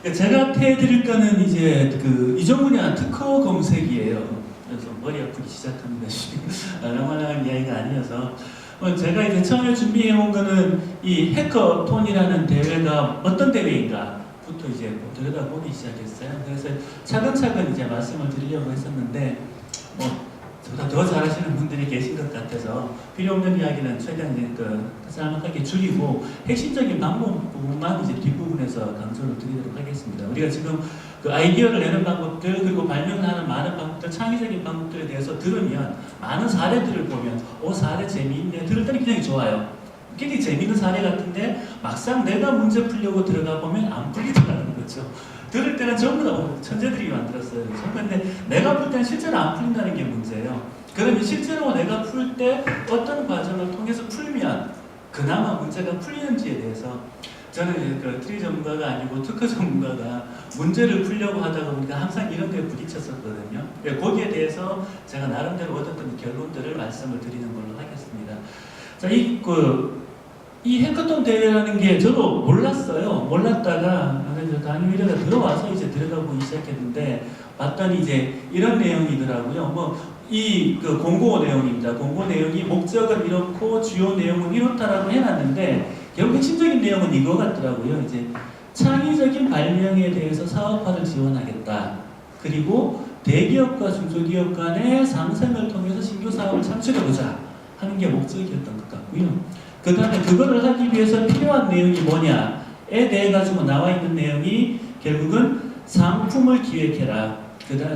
제가 해드릴 거는 이제 그 이종훈이한 특허 검색이에요. 그래서 머리 아프기 시작합니다. 라만한 이야기가 아니어서 제가 이제 처음에 준비해 온 거는 이 해커톤이라는 대회가 어떤 대회인가부터 이제 들여다보기 시작했어요. 그래서 차근차근 이제 말씀을 드리려고 했었는데 저보다 더 잘하시는 분들이 계신 것 같아서 필요 없는 이야기는 최대한 이제 짤막하게 줄이고 핵심적인 방법 부분만 이제 뒷부분에서 강조를 드리도록 하겠습니다. 우리가 지금 그 아이디어를 내는 방법들 그리고 발명을 하는 많은 방법들 창의적인 방법들에 대해서 들으면 많은 사례들을 보면 사례 재미있네 들을 때는 굉장히 좋아요. 굉장히 재미있는 사례 같은데 막상 내가 문제 풀려고 들어가 보면 안 풀리더라는 거죠. 들을 때는 전부 다 천재들이 만들었어요. 그런데 내가 풀 때는 실제로 안 풀린다는 게 문제예요. 그러면 실제로 내가 풀 때 어떤 과정을 통해서 풀면 그나마 문제가 풀리는지에 대해서 저는 그 트리 전문가가 아니고 특허 전문가가 문제를 풀려고 하다가 보니까 항상 이런 데에 부딪혔었거든요. 거기에 대해서 제가 나름대로 얻었던 결론들을 말씀을 드리는 걸로 하겠습니다. 자, 이 해커톤 대회라는 게 저도 몰랐어요. 몰랐다가 강의위원회가 들어와서 이제 들어가보기 시작했는데 봤더니 이제 이런 내용이더라고요. 그 공고 내용입니다. 공고 내용이 목적은 이렇고 주요 내용은 이렇다라고 해놨는데 결국 핵심적인 내용은 이거 같더라고요. 이제 창의적인 발명에 대해서 사업화를 지원하겠다. 그리고 대기업과 중소기업 간의 상생을 통해서 신규 사업을 창출해보자 하는 게 목적이었던 것 같고요. 그 다음에 그거를 하기 위해서 필요한 내용이 뭐냐에 대해 가지고 나와 있는 내용이 결국은 상품을 기획해라.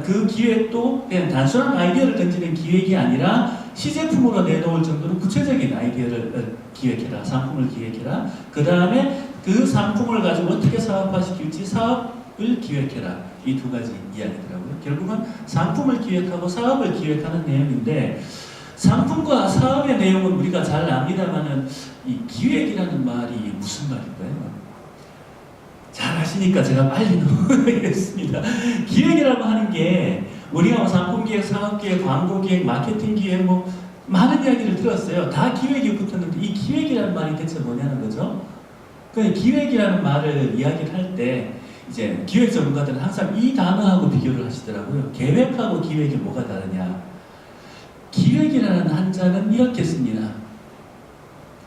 그 기획도 그냥 단순한 아이디어를 던지는 기획이 아니라 시제품으로 내놓을 정도로 구체적인 아이디어를 기획해라. 상품을 기획해라. 그 다음에 그 상품을 가지고 어떻게 사업화시킬지 사업을 기획해라. 이 두 가지 이야기더라고요. 결국은 상품을 기획하고 사업을 기획하는 내용인데 상품과 사업의 내용은 우리가 잘 압니다만은 이 기획이라는 말이 무슨 말일까요? 잘 아시니까 제가 빨리 넘어가겠습니다. 기획이라고 하는 게 우리가 상품기획, 사업기획, 광고기획, 마케팅기획 많은 이야기를 들었어요. 다 기획이 붙었는데 이 기획이라는 말이 대체 뭐냐는 거죠. 기획이라는 말을 이야기를 할 때 이제 기획 전문가들은 항상 이 단어하고 비교를 하시더라고요. 계획하고 기획이 뭐가 다르냐. 기획이라는 한자는 이렇게 씁니다.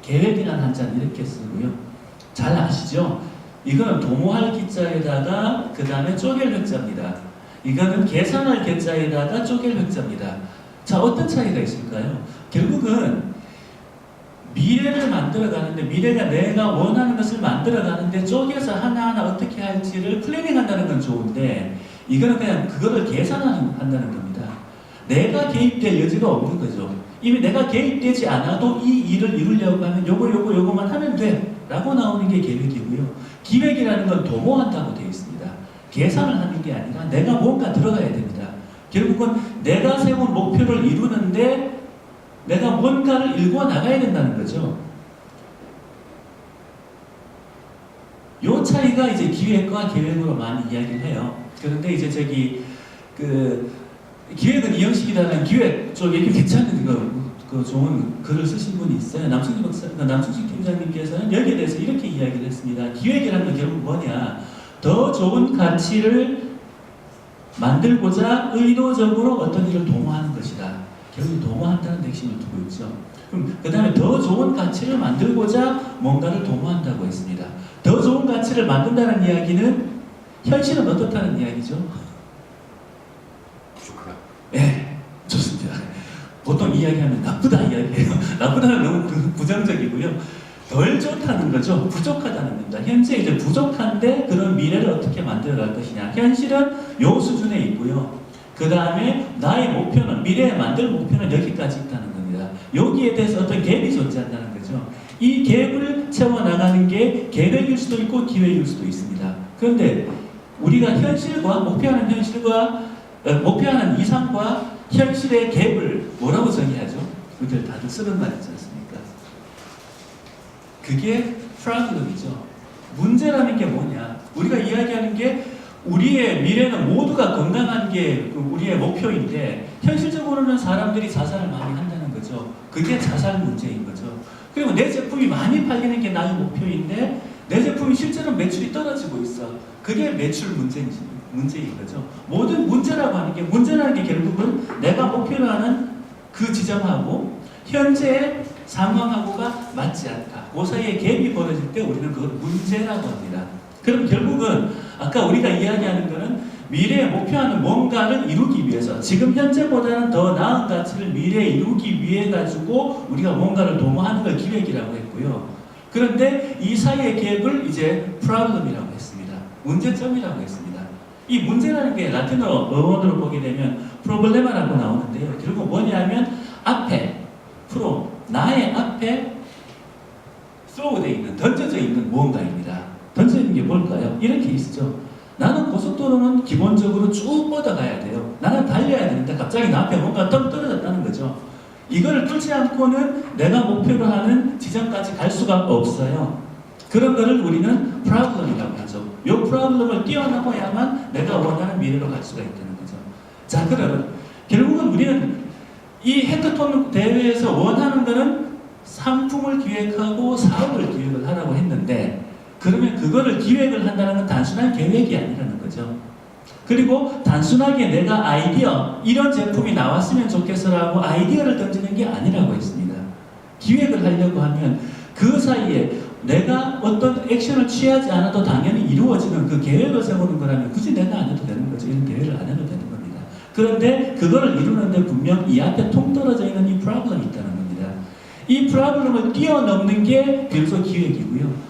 계획이라는 한자는 이렇게 쓰고요. 잘 아시죠? 이거는 도모할 기자에다가 그 다음에 쪼갤 획자입니다. 이거는 계산할 계자에다가 쪼갤 획자입니다. 자, 어떤 차이가 있을까요? 결국은 미래를 만들어가는데 미래가 내가 원하는 것을 만들어가는데 쪼개서 하나하나 어떻게 할지를 플래닝한다는 건 좋은데 이거는 그냥 그거를 계산한다는 겁니다. 내가 개입될 여지가 없는 거죠. 이미 내가 개입되지 않아도 이 일을 이루려고 하면 요거만 하면 돼 라고 나오는 게 계획이고요. 기획이라는 건 도모한다고 되어 있습니다. 계산을 하는 게 아니라 내가 뭔가 들어가야 됩니다. 결국은 내가 세운 목표를 이루는데 내가 뭔가를 일궈 나가야 된다는 거죠. 요 차이가 이제 기획과 계획으로 많이 이야기를 해요. 그런데 이제 기획은 이형식이라는 기획 쪽에 괜찮은 그 좋은 글을 쓰신 분이 있어요. 남충식 팀장님께서는 여기에 대해서 이렇게 이야기를 했습니다. 기획이라는 건 결국 뭐냐? 더 좋은 가치를 만들고자 의도적으로 어떤 일을 도모하는 것이다. 결국 도모한다는 핵심을 두고 있죠. 그럼 그 다음에 더 좋은 가치를 만들고자 뭔가를 도모한다고 했습니다. 더 좋은 가치를 만든다는 이야기는 현실은 어떻다는 이야기죠? 네, 좋습니다. 보통 이야기하면 나쁘다 이야기해요. 나쁘다는 너무 부정적이고요. 덜 좋다는 거죠. 부족하다는 겁니다. 현재 이제 부족한데 그런 미래를 어떻게 만들어갈 것이냐. 현실은 요 수준에 있고요. 그 다음에 나의 목표는, 미래에 만들 목표는 여기까지 있다는 겁니다. 여기에 대해서 어떤 갭이 존재한다는 거죠. 이 갭을 채워나가는 게 계획일 수도 있고 기획일 수도 있습니다. 그런데 우리가 현실과 목표하는 이상과 현실의 갭을 뭐라고 정의하죠? 우리들 다들 쓰는 말 있지 않습니까? 그게 프로블럼이죠. 문제라는 게 뭐냐? 우리가 이야기하는 게 우리의 미래는 모두가 건강한 게 우리의 목표인데 현실적으로는 사람들이 자살을 많이 한다는 거죠. 그게 자살 문제인 거죠. 그리고 내 제품이 많이 팔리는 게 나의 목표인데 내 제품이 실제로 매출이 떨어지고 있어. 그게 매출 문제인 거죠. 모든 문제라고 하는 게, 문제라는 게 결국은 내가 목표로 하는 그 지점하고 현재의 상황하고가 맞지 않다. 그 사이에 갭이 벌어질 때 우리는 그걸 문제라고 합니다. 그럼 결국은 아까 우리가 이야기하는 거는 미래에 목표하는 뭔가를 이루기 위해서 지금 현재보다는 더 나은 가치를 미래에 이루기 위해 가지고 우리가 뭔가를 도모하는 걸 기획이라고 했고요. 그런데 이 사이의 갭을 이제 problem이라고 했습니다. 문제점이라고 했습니다. 이 문제라는 게 라틴어 어원으로 보게 되면 problema라고 나오는데요. 결국 뭐냐면 앞에 나의 앞에 쏘되어 있는, 던져져 있는 무언가입니다. 던져 있는 게 뭘까요? 이렇게 있죠. 나는 고속도로는 기본적으로 쭉 뻗어가야 돼요. 나는 달려야 되는데 갑자기 나 앞에 뭔가 떡 떨어졌다는 거죠. 이거를 뚫지 않고는 내가 목표로 하는 지점까지 갈 수가 없어요. 그런 거를 우리는 problem이라고 하죠. 이 problem을 뛰어넘어야만 내가 원하는 미래로 갈 수가 있다는 거죠. 자, 그러면 결국은 우리는 이 해커톤 대회에서 원하는 거는 상품을 기획하고 사업을 기획을 하라고 했는데, 그러면 그거를 기획을 한다는 건 단순한 계획이 아니라는 거죠. 그리고 단순하게 내가 아이디어, 이런 제품이 나왔으면 좋겠어라고 아이디어를 던지는 게 아니라고 했습니다. 기획을 하려고 하면 그 사이에 내가 어떤 액션을 취하지 않아도 당연히 이루어지는 그 계획을 세우는 거라면 굳이 내가 안 해도 되는 거죠. 이런 계획을 안 해도 되는 겁니다. 그런데 그거를 이루는데 분명 이 앞에 통 떨어져 있는 이 프로블럼이 있다는 겁니다. 이 프로블럼을 뛰어넘는 게 비로소 기획이고요.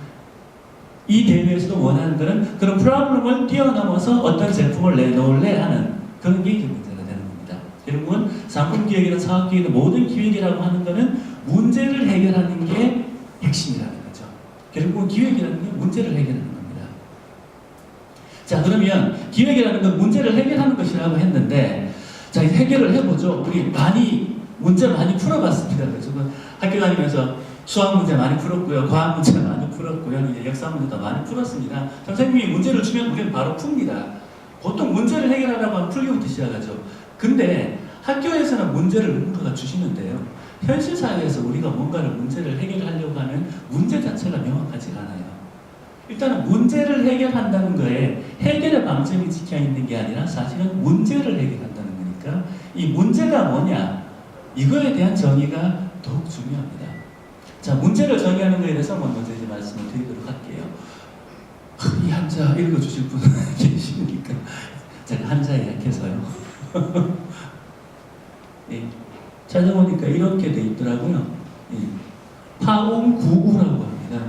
이 대회에서도 원하는 것은 그런 프로블럼을 뛰어넘어서 어떤 제품을 내놓을래 하는 그런 게 문제가 되는 겁니다. 결국은 상품 기획이나 사업 기획이나 모든 기획이라고 하는 것은 문제를 해결하는 게 핵심이라는 거죠. 결국은 기획이라는 게 문제를 해결하는 겁니다. 자, 그러면 기획이라는 건 문제를 해결하는 것이라고 했는데, 자, 이제 해결을 해보죠. 우리 문제 많이 풀어봤습니다. 그래서 학교 다니면서 수학 문제 많이 풀었고요. 과학 문제 많이 풀었고요. 이제 역사 문제도 많이 풀었습니다. 선생님이 문제를 주면 우리는 바로 풉니다. 보통 문제를 해결하려고 하면 풀기부터 시작하죠. 근데 학교에서는 문제를 누군가가 주시는데요. 현실 사회에서 우리가 뭔가를 문제를 해결하려고 하면 문제 자체가 명확하지가 않아요. 일단은 문제를 해결한다는 거에 해결의 방점이 찍혀 있는 게 아니라 사실은 문제를 해결한다는 거니까 이 문제가 뭐냐, 이거에 대한 정의가 더욱 중요합니다. 자, 문제를 정의하는 것에 대해서 먼저 이제 말씀을 드리도록 할게요. 이 한자 읽어주실 분은 계십니까? 제가 한자에 약해서요. 예, 찾아보니까 이렇게 돼 있더라고요. 예, 파옹구우라고 합니다.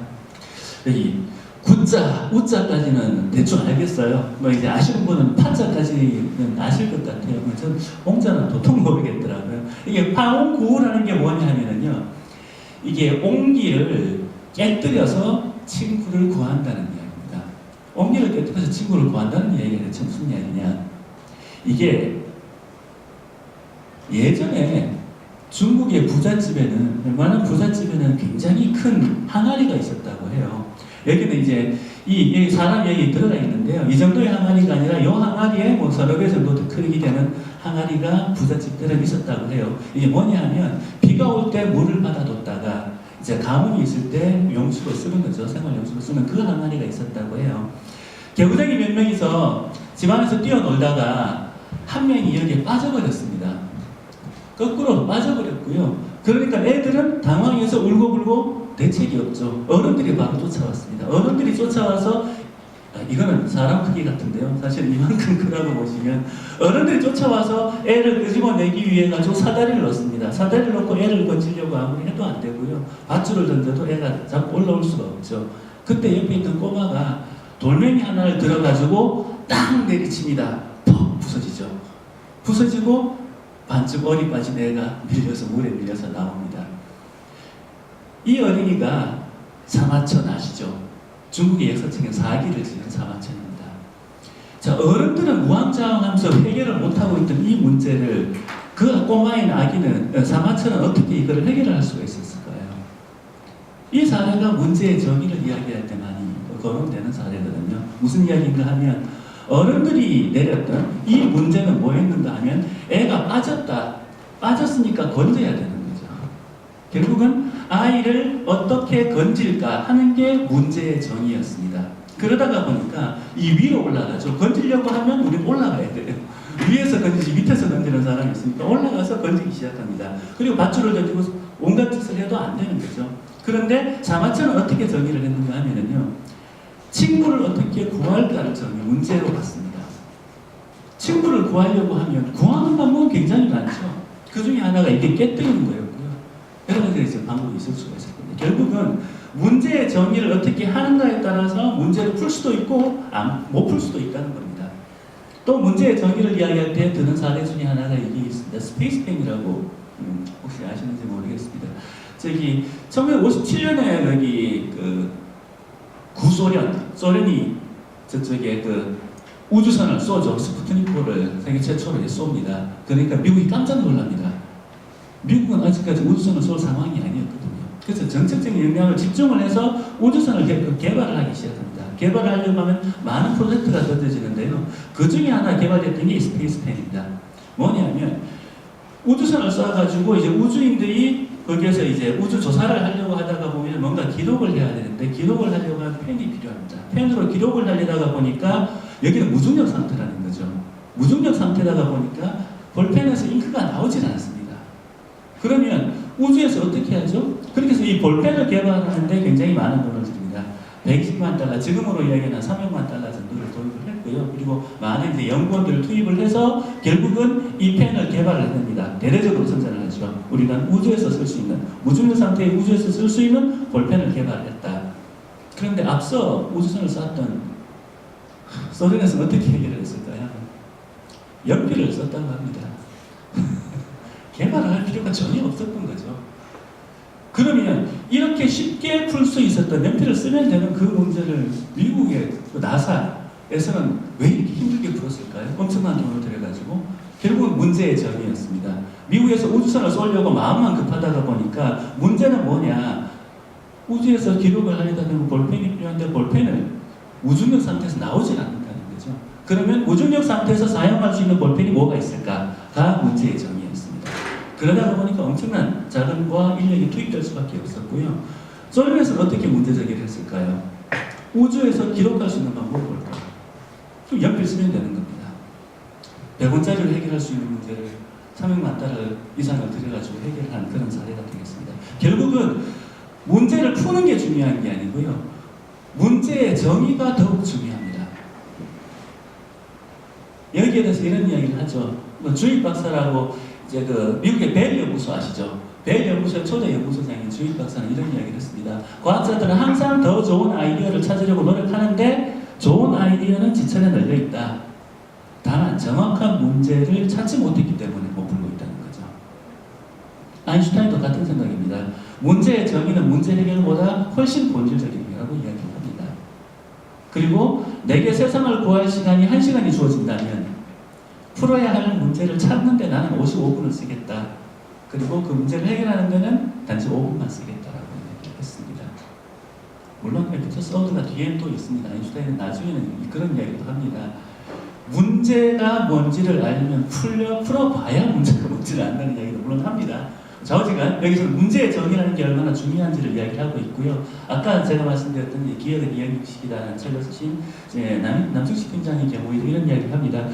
여기 구자, 우자까지는 대충 알겠어요. 뭐 이제 아시는 분은 파자까지는 아실 것 같아요. 전 옹자는 도통 모르겠더라고요. 이게 파옹구우라는 게 뭐냐면요, 이게 옹기를 깨뜨려서 친구를 구한다는 이야기입니다. 옹기를 깨뜨려서 친구를 구한다는 이야기가 대체 무슨 이야기냐? 이게 예전에 중국의 부잣집에는, 웬만한 부잣집에는 굉장히 큰 항아리가 있었다고 해요. 여기는 이제 이 사람 얘기 들어가 있는데요. 이 정도의 항아리가 아니라 이 항아리에 뭐 서너 배 정도 더 크기 되는 항아리가 부잣집들은 있었다고 해요. 이게 뭐냐 하면 비가 올 때 물을 받아뒀다가 이제 가뭄이 있을 때 용수로 쓰는 거죠. 생활 용수로 쓰는 그 항아리가 있었다고 해요. 개구쟁이 몇 명이서 집안에서 뛰어놀다가 한 명이 여기에 빠져버렸습니다. 거꾸로 빠져버렸고요. 그러니까 애들은 당황해서 울고불고 대책이 없죠. 어른들이 바로 쫓아왔습니다. 어른들이 쫓아와서, 이거는 사람 크기 같은데요. 사실 이만큼 크다고 보시면 어른들이 쫓아와서 애를 끄집어내기 위해 가지고 사다리를 넣습니다. 사다리를 넣고 애를 건지려고 아무리 해도 안 되고요. 밧줄을 던져도 애가 자꾸 올라올 수가 없죠. 그때 옆에 있던 꼬마가 돌멩이 하나를 들어가지고 딱 내리칩니다. 퍽 부서지죠. 부서지고 반쯤 어리 빠진 애가 밀려서 물에 밀려서 나옵니다. 이 어린이가 사마천 아시죠? 중국의 역사책엔 사기를 지은 사마천입니다. 자, 어른들은 우왕좌왕하면서 해결을 못하고 있던 이 문제를 그 꼬마인 아기는, 사마천은 어떻게 이걸 해결을 할 수가 있었을까요? 이 사례가 문제의 정의를 이야기할 때 많이 거론되는 사례거든요. 무슨 이야기인가 하면 어른들이 내렸던 이 문제는 뭐였는가 하면 애가 빠졌으니까 건져야 되는 거죠. 결국은 아이를 어떻게 건질까 하는 게 문제의 정의였습니다. 그러다가 보니까 이 위로 올라가죠. 건지려고 하면 우리 올라가야 돼요. 위에서 건지지 밑에서 건지는 사람이 있으니까 올라가서 건지기 시작합니다. 그리고 밧줄을 던지고 온갖 짓을 해도 안 되는 거죠. 그런데 자마처는 어떻게 정의를 했는가 하면은요, 친구를 어떻게 구할까를 정의 문제로 봤습니다. 친구를 구하려고 하면 구하는 방법은 굉장히 많죠. 그 중에 하나가 이게 깨뜨리는 거였고요. 여러 가지 방법이 있을 수가 있을 건데, 결국은 문제의 정의를 어떻게 하는가에 따라서 문제를 풀 수도 있고 못 풀 수도 있다는 겁니다. 또 문제의 정의를 이야기할 때 드는 사례 중에 하나가 이게 있습니다. 스페이스펜이라고 혹시 아시는지 모르겠습니다. 저기 1957년에 여기 그 소련이 저쪽에 그 우주선을 쏘죠. 스푸트니크를 세계 최초로 쏩니다. 그러니까 미국이 깜짝 놀랍니다. 미국은 아직까지 우주선을 쏠 상황이 아니었거든요. 그래서 정책적인 역량을 집중을 해서 우주선을 개발을 하기 시작합니다. 개발을 하려고 하면 많은 프로젝트가 던져지는데요. 그 중에 하나 개발됐던 게 스페이스펜입니다. 뭐냐면 우주선을 쏴가지고 이제 우주인들이 거기에서 이제 우주 조사를 하려고 하다가 보면 뭔가 기록을 해야 되는데 기록을 하려고 하면 펜이 필요합니다. 펜으로 기록을 하려다가 보니까 여기는 무중력 상태라는 거죠. 무중력 상태다가 보니까 볼펜에서 잉크가 나오질 않습니다. 그러면 우주에서 어떻게 하죠? 그렇게 해서 이 볼펜을 개발하는데 굉장히 많은 돈을 듭니다. 120만 달러, 지금으로 이야기하면 300만 달러 정도를 도입을 했고요. 그리고 많은 이제 연구원들을 투입을 해서 결국은 이 펜을 개발을 합니다. 대대적으로 생산을 하죠. 우리가 우주에서 쓸 수 있는, 무중력 상태의 우주에서 쓸 수 있는 볼펜을 개발했다. 그런데 앞서 우주선을 쐈던 소련에서는 어떻게 해결을 했을까요? 연필을 썼다고 합니다. 개발을 할 필요가 전혀 없었던 거죠. 그러면 이렇게 쉽게 풀 수 있었던 연필을 쓰면 되는 그 문제를 미국의 나사에서는 왜 이렇게 힘들게 풀었을까요? 엄청난 돈을 들여가지고 결국은 문제의 점이었습니다. 미국에서 우주선을 쏘려고 마음만 급하다가 보니까 문제는 뭐냐, 우주에서 기록을 하려다 보면 볼펜이 필요한데 볼펜을 무중력 상태에서 나오질 않는다는 거죠. 그러면 무중력 상태에서 사용할 수 있는 볼펜이 뭐가 있을까가 문제의 점이었습니다. 그러다 보니까 엄청난 자금과 인력이 투입될 수밖에 없었고요. 소련에서는 어떻게 문제 제기를 했을까요? 우주에서 기록할 수 있는 방법은 뭘까요? 좀 연필 쓰면 되는 겁니다. 100원짜리를 해결할 수 있는 문제를 300만 달러 이상을 들여가지고 해결한 그런 사례가 되겠습니다. 결국은 문제를 푸는 게 중요한 게 아니고요. 문제의 정의가 더욱 중요합니다. 여기에 대해서 이런 이야기를 하죠. 주입 박사라고 이제 그 미국의 벨 연구소 아시죠? 벨 연구소의 초대 연구소장인 주입 박사는 이런 이야기를 했습니다. 과학자들은 항상 더 좋은 아이디어를 찾으려고 노력하는데 좋은 아이디어는 지천에 널려 있다. 다만 정확한 문제를 찾지 못했기 때문에 못 풀고 있다는 거죠. 아인슈타인도 같은 생각입니다. 문제의 정의는 문제 해결보다 훨씬 본질적이라고 이야기합니다. 그리고 내게 세상을 구할 시간이 1시간이 주어진다면 풀어야 할 문제를 찾는 데 나는 55분을 쓰겠다. 그리고 그 문제를 해결하는 데는 단지 5분만 쓰겠다라고 얘기했습니다. 물론 에피터 서드가 뒤에는 또 있습니다. 아인슈타인은 나중에는 그런 이야기도 합니다. 문제가 뭔지를 알면 풀어봐야 문제가 뭔지를 안다는 이야기도 물론 합니다. 좌우지간 여기서 문제의 정의라는 게 얼마나 중요한지를 이야기하고 있고요. 아까 제가 말씀드렸던 기억은 이행식이라는 책을 쓰신 남승식 팀장의 경우에도 이런 이야기를 합니다.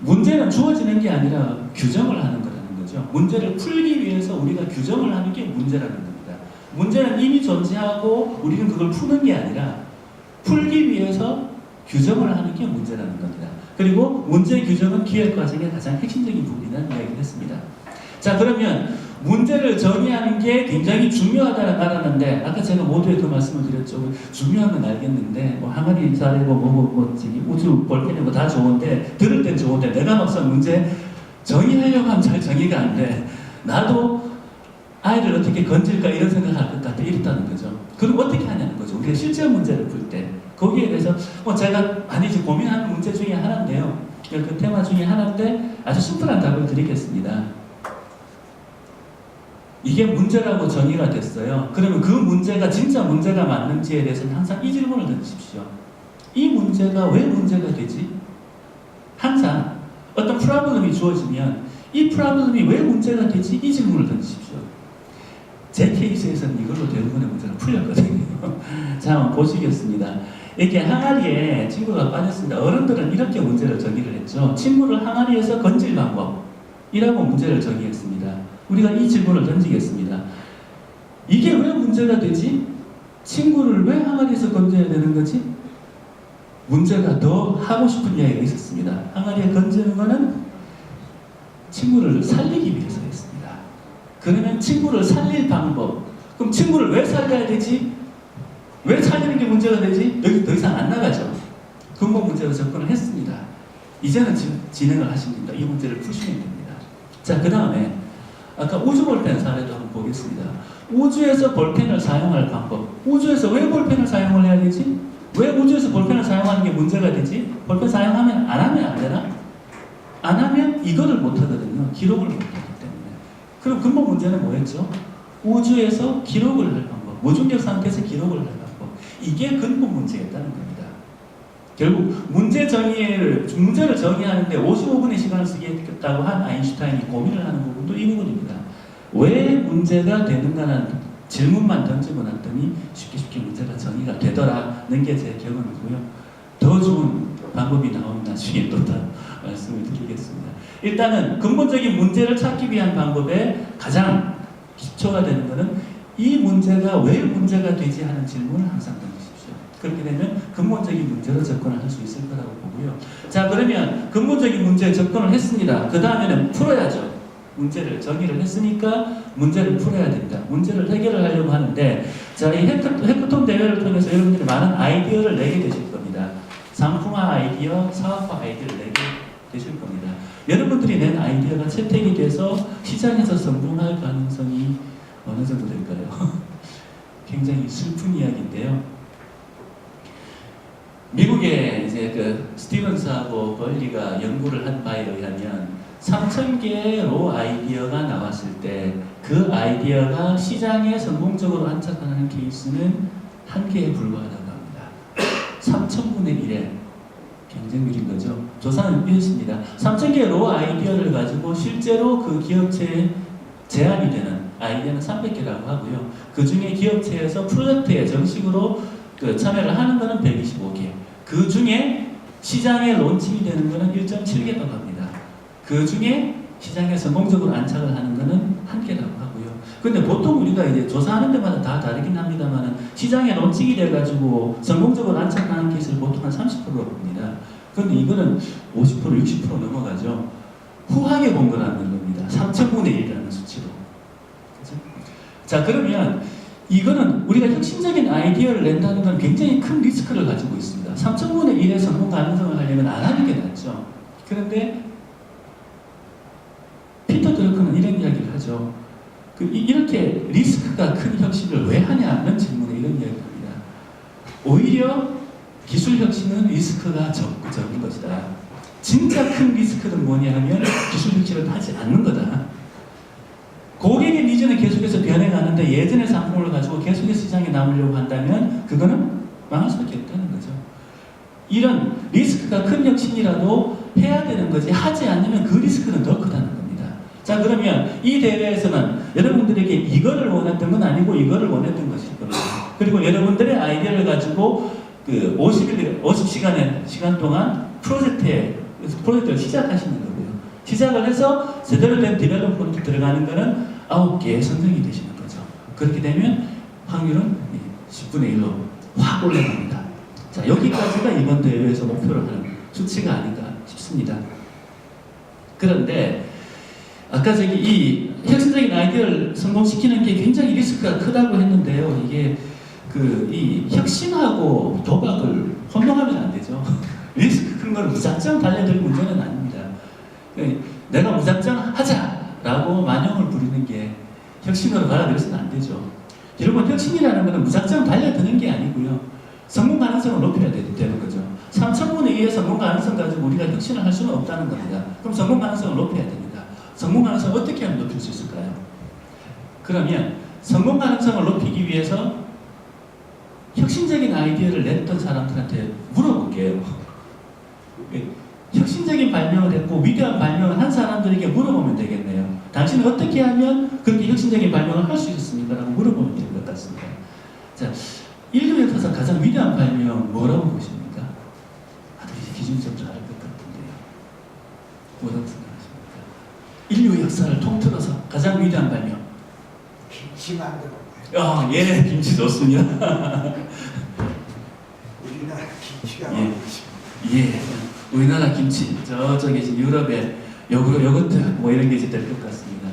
문제는 주어지는 게 아니라 규정을 하는 거라는 거죠. 문제를 풀기 위해서 우리가 규정을 하는 게 문제라는 겁니다. 문제는 이미 존재하고 우리는 그걸 푸는 게 아니라 풀기 위해서 규정을 하는 게 문제라는 겁니다. 그리고 문제 규정은 기획 과정의 가장 핵심적인 부분이라는 이야기를 했습니다. 자, 그러면 문제를 정의하는 게 굉장히 중요하다는 말하는데, 아까 제가 모두에 그 말씀을 드렸죠. 중요한 건 알겠는데, 뭐 항아리 사례고 우주 볼펜이고 다 좋은데, 들을 땐 좋은데, 내가 막상 문제 정의하려고 하면 잘 정의가 안 돼. 나도 아이를 어떻게 건질까 이런 생각할 것 같아. 이랬다는 거죠. 그럼 어떻게 하냐는 거죠. 우리가 실제 문제를 풀 때. 거기에 대해서 제가 많이 이제 고민하는 문제 중에 하나인데요. 그 테마 중에 하나인데 아주 심플한 답을 드리겠습니다. 이게 문제라고 정의가 됐어요. 그러면 그 문제가 진짜 문제가 맞는지에 대해서는 항상 이 질문을 던지십시오. 이 문제가 왜 문제가 되지? 항상 어떤 프로블럼이 주어지면 이 프로블럼이 왜 문제가 되지? 이 질문을 던지십시오. 제 케이스에서는 이걸로 대부분의 문제가 풀렸거든요. 자, 한번 보시겠습니다. 이렇게 항아리에 친구가 빠졌습니다. 어른들은 이렇게 문제를 정의를 했죠. 친구를 항아리에서 건질 방법이라고 문제를 정의했습니다. 우리가 이 질문을 던지겠습니다. 이게 왜 문제가 되지? 친구를 왜 항아리에서 건져야 되는 거지? 문제가 더 하고 싶은 이야기가 있었습니다. 항아리에 건지는 거는 친구를 살리기 위해서였습니다. 그러면 친구를 살릴 방법, 그럼 친구를 왜 살려야 되지? 왜 살리는 게 문제가 되지? 여기 더 이상 안 나가죠. 근본 문제로 접근을 했습니다. 이제는 진행을 하시면 됩니다. 이 문제를 푸시면 됩니다. 자, 그 다음에 아까 우주 볼펜 사례도 한번 보겠습니다. 우주에서 볼펜을 사용할 방법. 우주에서 왜 볼펜을 사용을 해야 되지? 왜 우주에서 볼펜을 사용하는 게 문제가 되지? 볼펜 사용하면 안 하면 안 되나? 안 하면 이거를 못 하거든요. 기록을 못 하기 때문에. 그럼 근본 문제는 뭐였죠? 우주에서 기록을 할 방법. 무중력 상태에서 기록을 할 방법. 이게 근본 문제였다는 겁니다. 결국 문제를 정의하는데 55분의 시간을 쓰겠다고 한 아인슈타인이 고민을 하는 부분도 이 부분입니다. 왜 문제가 되는가라는 질문만 던지고 났더니 쉽게 문제가 정의가 되더라는 게 제 경험이고요. 더 좋은 방법이 나오면 나중에 또 더 말씀을 드리겠습니다. 일단은 근본적인 문제를 찾기 위한 방법에 가장 기초가 되는 것은 이 문제가 왜 문제가 되지 하는 질문을 항상 던지십시오. 그렇게 되면 근본적인 문제로 접근을 할 수 있을 거라고 보고요. 자, 그러면 근본적인 문제에 접근을 했습니다. 그 다음에는 풀어야죠. 문제를 정의를 했으니까 문제를 풀어야 됩니다. 문제를 해결을 하려고 하는데, 자, 이 해커톤 대회를 통해서 여러분들이 많은 아이디어를 내게 되실 겁니다. 상품화 아이디어, 사업화 아이디어를 내게 되실 겁니다. 여러분들이 낸 아이디어가 채택이 돼서 시장에서 성공할 가능성이 어느 정도 될까요? 굉장히 슬픈 이야기인데요. 미국의 이제 그 스티븐스하고 벌리가 연구를 한 바에 의하면 3,000개의 로 아이디어가 나왔을 때 그 아이디어가 시장에 성공적으로 안착하는 케이스는 1개에 불과하다고 합니다. 3,000분의 1의 경쟁률인 거죠. 조사는 이렇습니다. 3,000개의 로 아이디어를 가지고 실제로 그 기업체에 제안이 되는 아이디어는 300개라고 하고요. 그 중에 기업체에서 프로젝트에 정식으로 참여를 하는 것은 125개. 그 중에 시장에 론칭이 되는 것은 1.7개라고 합니다. 그 중에 시장에 성공적으로 안착을 하는 것은 1개라고 하고요. 근데 보통 우리가 이제 조사하는 데마다 다 다르긴 합니다만 시장에 론칭이 돼가지고 성공적으로 안착하는 케이스를 보통 한 30%로 봅니다. 그런데 이거는 50%, 60% 넘어가죠. 후하게 본 거라는 겁니다. 3,000분의 1이라는 수치로. 그렇죠? 자, 그러면 이거는 우리가 혁신적인 아이디어를 낸다는 건 굉장히 큰 리스크를 가지고 있습니다. 3,000분의 1의 성공 가능성을 하려면 안 하는 게 낫죠. 그런데 피터 드러커는 이런 이야기를 하죠. 이렇게 리스크가 큰 혁신을 왜 하냐는 질문에 이런 이야기를 합니다. 오히려 기술 혁신은 리스크가 적은 것이다. 진짜 큰 리스크는 뭐냐 하면 기술 혁신을 하지 않는 거다. 고객의 니즈는 계속해서 변해가는데 예전의 상품을 가지고 계속해서 시장에 남으려고 한다면 그거는 망할 수밖에 없다는 거죠. 이런 리스크가 큰 혁신이라도 해야 되는 거지 하지 않으면 그 리스크는 더 크다는 겁니다. 자, 그러면 이 대회에서는 여러분들에게 이거를 원했던 건 아니고 이거를 원했던 것일 겁니다. 그리고 여러분들의 아이디어를 가지고 그 50시간 동안 프로젝트를 시작하시는 거고요. 시작을 해서 제대로 된 디벨롭먼트 들어가는 거는 9개의 선정이 되시는 거죠. 그렇게 되면 확률은 10분의 1로 확 올라갑니다. 자, 여기까지가 이번 대회에서 목표로 하는 수치가 아닌가 싶습니다. 그런데 아까 이 혁신적인 아이디어를 성공시키는 게 굉장히 리스크가 크다고 했는데요. 이게 이 혁신하고 도박을 혼동하면 안 되죠. 리스크 큰 걸 무작정 달려들 문제는 아닙니다. 내가 무작정 하자라고 만용을 부리는 게 혁신으로 받아들여서는 안 되죠. 여러분, 혁신이라는 것은 무작정 달려드는 게 아니고요. 성공 가능성을 높여야 되는 거죠. 3,000분의 1의 성공 가능성 가지고 우리가 혁신을 할 수는 없다는 겁니다. 그럼 성공 가능성을 높여야 됩니다. 성공 가능성을 어떻게 하면 높일 수 있을까요? 그러면 성공 가능성을 높이기 위해서 혁신적인 아이디어를 냈던 사람들한테 물어볼게요. 혁신적인 혁신적인 발명을 했고 위대한 발명을 한 사람들에게 물어보면 되겠네요. 당신은 어떻게 하면 그렇게 혁신적인 발명을 할 수 있었습니까? 라고 물어보면 될 것 같습니다. 자, 인류 역사상 가장 위대한 발명 뭐라고 보십니까? 다들 이제 기준이 좀 잘 알 것 같은데요. 뭐라고 생각하십니까? 인류 역사를 통틀어서 가장 위대한 발명. 김치 만들어. 예, 김치 좋습니다. 우리나라 김치가 예. 먹고 싶어. 예, 우리나라 김치, 저쪽에 이제 유럽의 요거트 뭐 이런 게 이제 될 것 같습니다.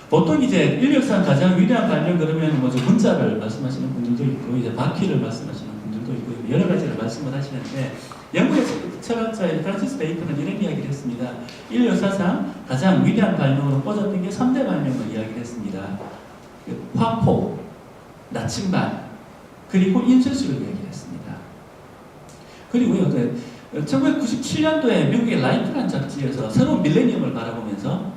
보통 이제 인류 역사상 가장 위대한 발명 그러면 뭐죠 문자를 말씀하시는 분들도 있고 이제 바퀴를 말씀하시는 분들도 있고 여러 가지를 말씀을 하시는데 영국의 철학자인 프란시스 베이컨은 이런 이야기를 했습니다. 인류 역사상 가장 위대한 발명으로 꼽았던 게 3대 발명을 이야기를 했습니다. 화포, 나침반, 그리고 인쇄술을 이야기를 했습니다. 그리고요, 1997년도에 미국의 라이프라는 잡지에서 새로운 밀레니엄을 바라보면서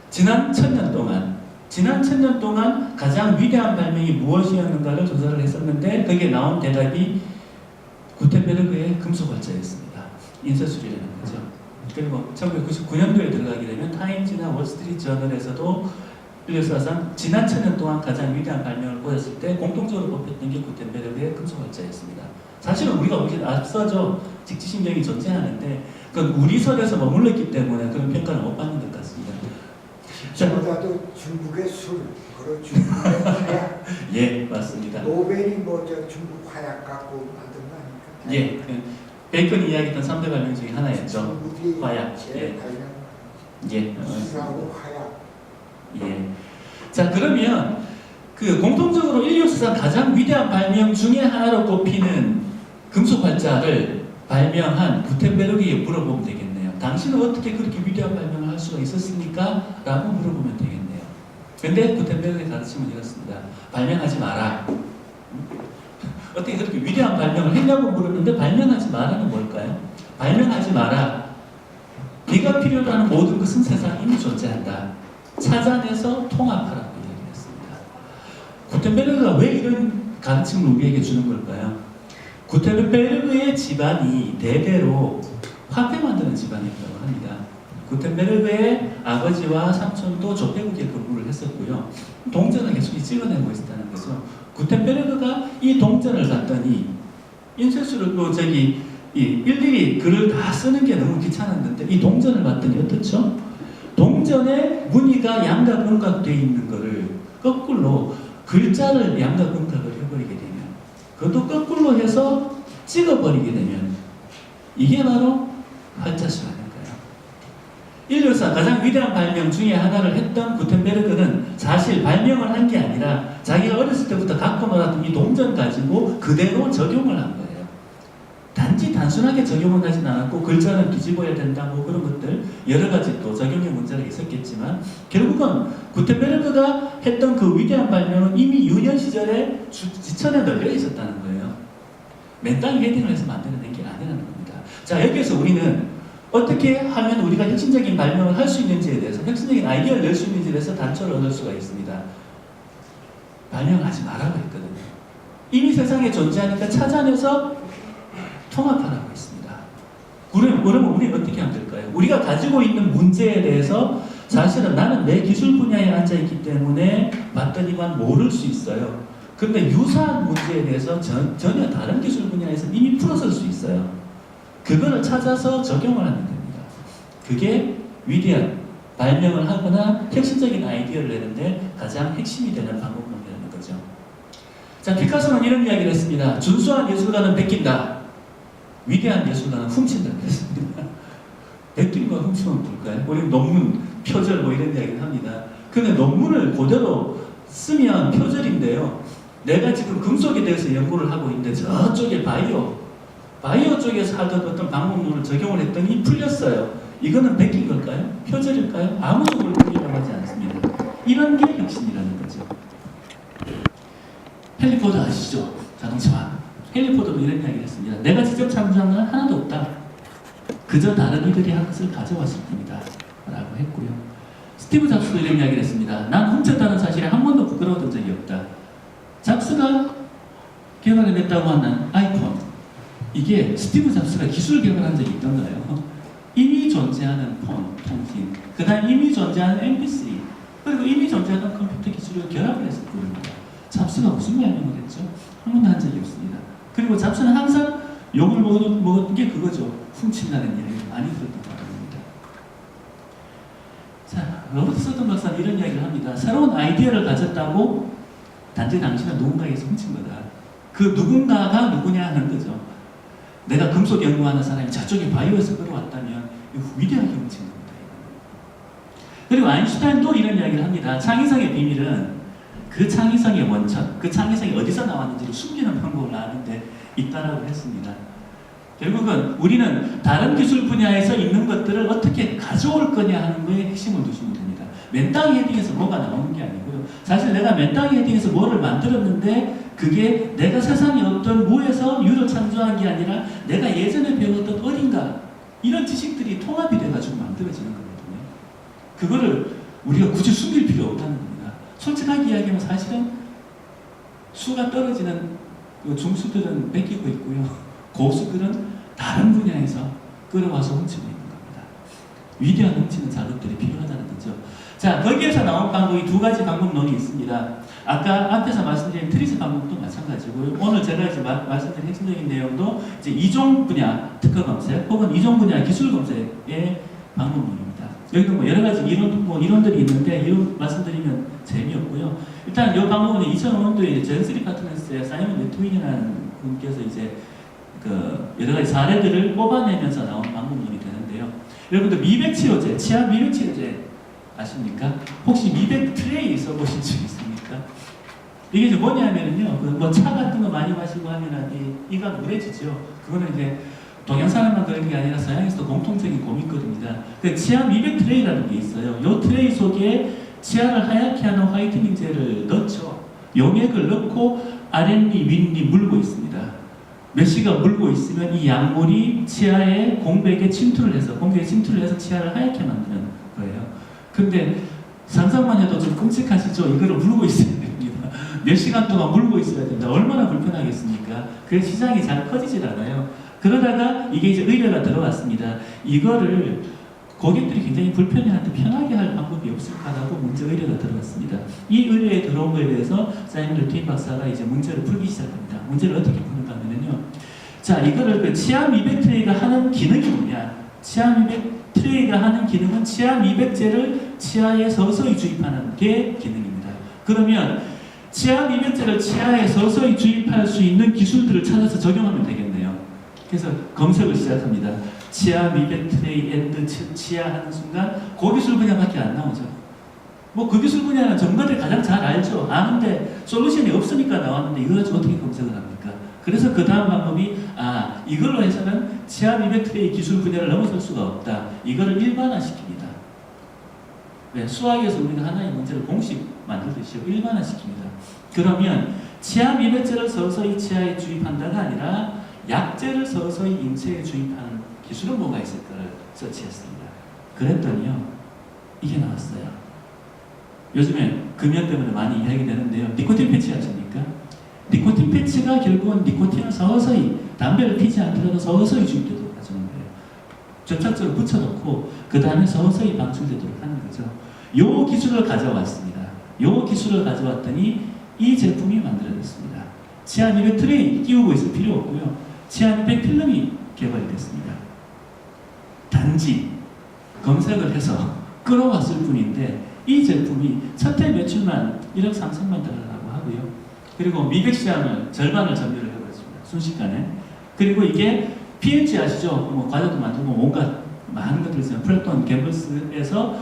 지난 1000년 동안 가장 위대한 발명이 무엇이었는가를 조사를 했었는데 거기에 나온 대답이 구텐베르그의 금속활자였습니다. 인쇄술이라는 거죠. 그리고 1999년도에 들어가게 되면 타임즈나 월스트리트 저널에서도 인류 역사상 지난 1000년 동안 가장 위대한 발명을 보였을 때 공통적으로 뽑혔던 게 구텐베르그의 금속활자였습니다. 사실은 우리가 훨씬 앞서죠. 직지신경이 존재하는데 그건 우리 선에서 머물렀기 때문에 그런 평가를 못 받는 것 같습니다. 저보다도 중국의 술, 그리고 중국의 화약. 예, 맞습니다. 노벨이 뭐저 중국 화약 갖고 만든 거 아닙니까? 예, 베이컨이 이야기했던 3대 발명 중에 하나였죠. 중국이 화약. 제일 예. 발명. 예. 술하고 화약. 예. 자, 그러면 그 공통적으로 인류 역사상 가장 위대한 발명 중에 하나로 꼽히는 금속 활자를 발명한 구텐베르그에게 물어보면 되겠네요. 당신은 어떻게 그렇게 위대한 발명을 할 수가 있었습니까? 라고 물어보면 되겠네요. 근데 구텐베르그의 가르침은 이렇습니다. 발명하지 마라. 어떻게 그렇게 위대한 발명을 했냐고 물었는데 발명하지 마라는 뭘까요? 발명하지 마라. 네가 필요로 하는 모든 것은 세상에 이미 존재한다. 찾아내서 통합하라고 이야기했습니다. 구텐베르그가 왜 이런 가르침을 우리에게 주는 걸까요? 구텐베르그의 집안이 대대로 화폐 만드는 집안이었다고 합니다. 구텐베르그의 아버지와 삼촌도 조폐국에 근무를 했었고요. 동전을 계속 찍어내고 있었다는 거죠. 구텐베르그가 이 동전을 봤더니 인쇄술을 또 일일이 글을 다 쓰는 게 너무 귀찮았는데 이 동전을 봤더니 어떻죠? 동전에 무늬가 양각음각되어 있는 거를 거꾸로 글자를 양각음각을 해버리게 되면 그것도 거꾸로 해서 찍어버리게 되면 이게 바로 활자수라는 거예요. 인류 역사 가장 위대한 발명 중에 하나를 했던 구텐베르그는 사실 발명을 한 게 아니라 자기가 어렸을 때부터 갖고 놀았던 이 동전 가지고 그대로 적용을 한 거예요. 단순하게 적용을 하진 않았고 글자는 뒤집어야 된다 뭐 그런 것들 여러 가지 또 적용의 문제가 있었겠지만 결국은 구텐베르그가 했던 그 위대한 발명은 이미 유년 시절에 지천에 널려 있었다는 거예요. 맨땅 헤딩을 해서 만들어낸 게 아니라는 겁니다. 자, 여기에서 우리는 어떻게 하면 우리가 혁신적인 발명을 할 수 있는지에 대해서 혁신적인 아이디어를 낼 수 있는지에 대해서 단초를 얻을 수가 있습니다. 발명하지 말라고 했거든요. 이미 세상에 존재하니까 찾아내서 통합하라고 했습니다. 그러면 우리는 어떻게 하면 될까요? 우리가 가지고 있는 문제에 대해서 사실은 나는 내 기술 분야에 앉아있기 때문에 봤더니만 모를 수 있어요. 그런데 유사한 문제에 대해서 전혀 다른 기술 분야에서 이미 풀어설 수 있어요. 그거를 찾아서 적용을 하는 겁니다. 그게 위대한 발명을 하거나 혁신적인 아이디어를 내는데 가장 핵심이 되는 방법론이라는 거죠. 자, 피카소는 이런 이야기를 했습니다. 준수한 예술가는 베낀다. 위대한 예술가는 훔친다고 했습니다. 베낀과 훔치면 뭘까요? 우리 논문, 표절 뭐 이런 이야기를 합니다. 근데 논문을 그대로 쓰면 표절인데요. 내가 지금 금속에 대해서 연구를 하고 있는데 저쪽에 바이오 쪽에서 하던 어떤 방법론을 적용을 했더니 풀렸어요. 이거는 베낀 걸까요? 표절일까요? 아무도 그걸 풀리려고 하지 않습니다. 이런 게 혁신이라는 거죠. 헨리 포드 아시죠? 자동차와 헨리 포드도 이런 이야기를 했습니다. 내가 직접 창조한 건 하나도 없다. 그저 다른 이들이 한 것을 가져왔을 뿐이다. 라고 했고요. 스티브 잡스도 이런 이야기를 했습니다. 난 훔쳤다는 사실에 한 번도 부끄러웠던 적이 없다. 잡스가 개발해냈다고 하는 아이폰. 이게 스티브 잡스가 기술 개발한 적이 있던가요? 이미 존재하는 폰, 통신, 그 다음 이미 존재하는 MP3, 그리고 이미 존재하는 컴퓨터 기술을 결합을 했을 겁니다. 잡스가 무슨 발명을 했죠? 한 번도 한 적이 없습니다. 그리고 잡스는 항상 욕을 먹었던 게 그거죠. 훔친다는 이야기를 많이 들었던 바입니다. 자, 로버트 서든 박사는 이런 이야기를 합니다. 새로운 아이디어를 가졌다고 단지 당신은 누군가에게서 훔친 거다. 그 누군가가 누구냐 하는 거죠. 내가 금속 연구하는 사람이 저쪽에 바이오에서 끌어왔다면 위대하게 훔친 겁니다. 그리고 아인슈타인도 이런 이야기를 합니다. 창의성의 비밀은 그 창의성의 원천, 그 창의성이 어디서 나왔는지를 숨기는 방법을 아는데 있다라고 했습니다. 결국은 우리는 다른 기술 분야에서 있는 것들을 어떻게 가져올 거냐 하는 거에 핵심을 두시면 됩니다. 맨땅 헤딩에서 뭐가 나오는 게 아니고요. 사실 내가 맨땅 헤딩에서 뭐를 만들었는데 그게 내가 세상에 어떤 무에서 유를 창조한 게 아니라 내가 예전에 배웠던 어딘가 이런 지식들이 통합이 돼가지고 만들어지는 거거든요. 그거를 우리가 굳이 숨길 필요 없다는 겁니다. 솔직하게 이야기하면 사실은 수가 떨어지는 중수들은 뺏기고 있고요. 고수들은 다른 분야에서 끌어와서 훔치고 있는 겁니다. 위대한 훔치는 작업들이 필요하다는 거죠. 자, 거기에서 나온 방법이 두 가지 방법론이 있습니다. 아까 앞에서 말씀드린 트리스 방법도 마찬가지고요. 오늘 제가 이제 말씀드린 핵심적인 내용도 이제 이종 분야 특허 검색 혹은 이종 분야 기술 검색의 방법론입니다. 여기도 뭐 여러 가지 이론들이 있는데 이런 말씀드리면 재미없고요. 일단 이 방법은 2005년도에 젠스리 파트너스의 사이먼 네트윈이라는 분께서 이제 그 여러 가지 사례들을 뽑아내면서 나온 방법론이 되는데요. 여러분들 미백 치료제, 치아 미백 치료제 아십니까? 혹시 미백 트레이 써보신 적 있습니까? 이게 이제 뭐냐면요, 뭐 차 같은 거 많이 마시고 하면 이가 무뎌지죠. 그거는 이제 동양 사람만 그런 게 아니라 서양에서도 공통적인 고민거리입니다. 그 치아 미백 트레이라는 게 있어요. 이 트레이 속에 치아를 하얗게 하는 화이트닝제를 넣죠. 용액을 넣고 아랫니, 윗니 물고 있습니다. 몇 시간 물고 있으면 이 약물이 치아의 공백에 침투를 해서 치아를 하얗게 만드는 거예요. 근데 상상만 해도 좀 끔찍하시죠? 이거를 물고 있어야 됩니다. 몇 시간 동안 물고 있어야 된다. 얼마나 불편하겠습니까? 그 시장이 잘 커지질 않아요. 그러다가 이게 이제 의뢰가 들어왔습니다. 이거를 고객들이 굉장히 불편해하는데 편하게 할 방법이 없을까라고 문제 의뢰가 들어왔습니다. 이 의뢰에 들어온 거에 대해서 사이먼 네트윈 박사가 이제 문제를 풀기 시작합니다. 문제를 어떻게 푸는가 하면요. 자, 이거를 그 치아 미백 트레이가 하는 기능이 뭐냐? 치아 미백 트레이가 하는 기능은 치아 미백제를 치아에 서서히 주입하는 게 기능입니다. 그러면 치아 미백제를 치아에 서서히 주입할 수 있는 기술들을 찾아서 적용하면 되겠네요. 그래서 검색을 시작합니다. 치아 미백 트레이 앤드 치아 하는 순간 그 기술 분야밖에 안 나오죠. 뭐 그 기술 분야는 전문가들이 가장 잘 알죠. 아는데 솔루션이 없으니까 나왔는데 이거 가지고 어떻게 검색을 합니까? 그래서 그 다음 방법이 이걸로 해서는 치아 미백 트레이 기술 분야를 넘어설 수가 없다. 이거를 일반화시킵니다. 네, 수학에서 우리가 하나의 문제를 공식 만들듯이 일반화시킵니다. 그러면 치아 미백제를 서서히 치아에 주입한다가 아니라 약제를 서서히 인체에 주입하는 기술은 뭐가 있을까를 서치했습니다. 그랬더니요, 이게 나왔어요. 요즘에 금연 때문에 많이 이야기되는데요. 니코틴 패치 아십니까? 니코틴 패치가 결국은 니코틴을 서서히 담배를 피지 않더라도 서서히 주입되도록 해주는 거예요. 접착제를 붙여놓고 그 다음에 서서히 방출되도록 하는 거죠. 요 기술을 가져왔습니다. 요 기술을 가져왔더니 이 제품이 만들어졌습니다. 치아 미백 트레이 끼우고 있을 필요 없고요. 치아 미백 필름이 개발이 됐습니다. 단지 검색을 해서 끌어왔을 뿐인데 이 제품이 첫해 매출만 1억 3천만 달러라고 하고요. 그리고 미백 시장을 절반을 점유를 해버렸습니다. 순식간에. 그리고 이게 PNG 아시죠? 뭐 과자도 만들고 온갖 많은 것들이 있어요. 프레톤 갬블스에서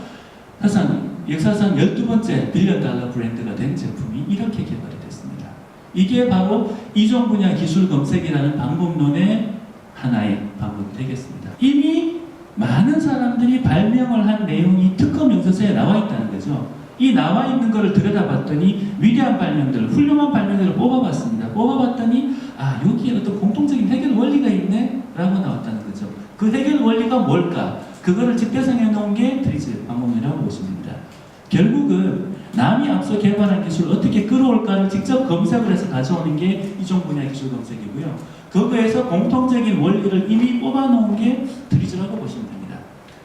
역사상 12번째 빌리언 달러 브랜드가 된 제품이 이렇게 개발이 됐습니다. 이게 바로 이종 분야 기술 검색이라는 방법론의 하나의 방법이 되겠습니다. 이미 많은 사람들이 발명을 한 내용이 특허 명세서에 나와 있다는 거죠. 이 나와 있는 것을 들여다봤더니 위대한 발명들, 훌륭한 발명들을 뽑아봤습니다. 뽑아봤더니 여기에 어떤 공통적인 해결 원리가 있네? 라고 나왔다는 거죠. 그 해결 원리가 뭘까? 그거를 집대성해 놓은 게 트리스 방법론이라고 보시면 됩니다. 결국은 남이 앞서 개발한 기술을 어떻게 끌어올까를 직접 검색을 해서 가져오는 게 이종 분야 기술 검색이고요. 거기에서 공통적인 원리를 이미 뽑아놓은 게 트리즈라고 보시면 됩니다.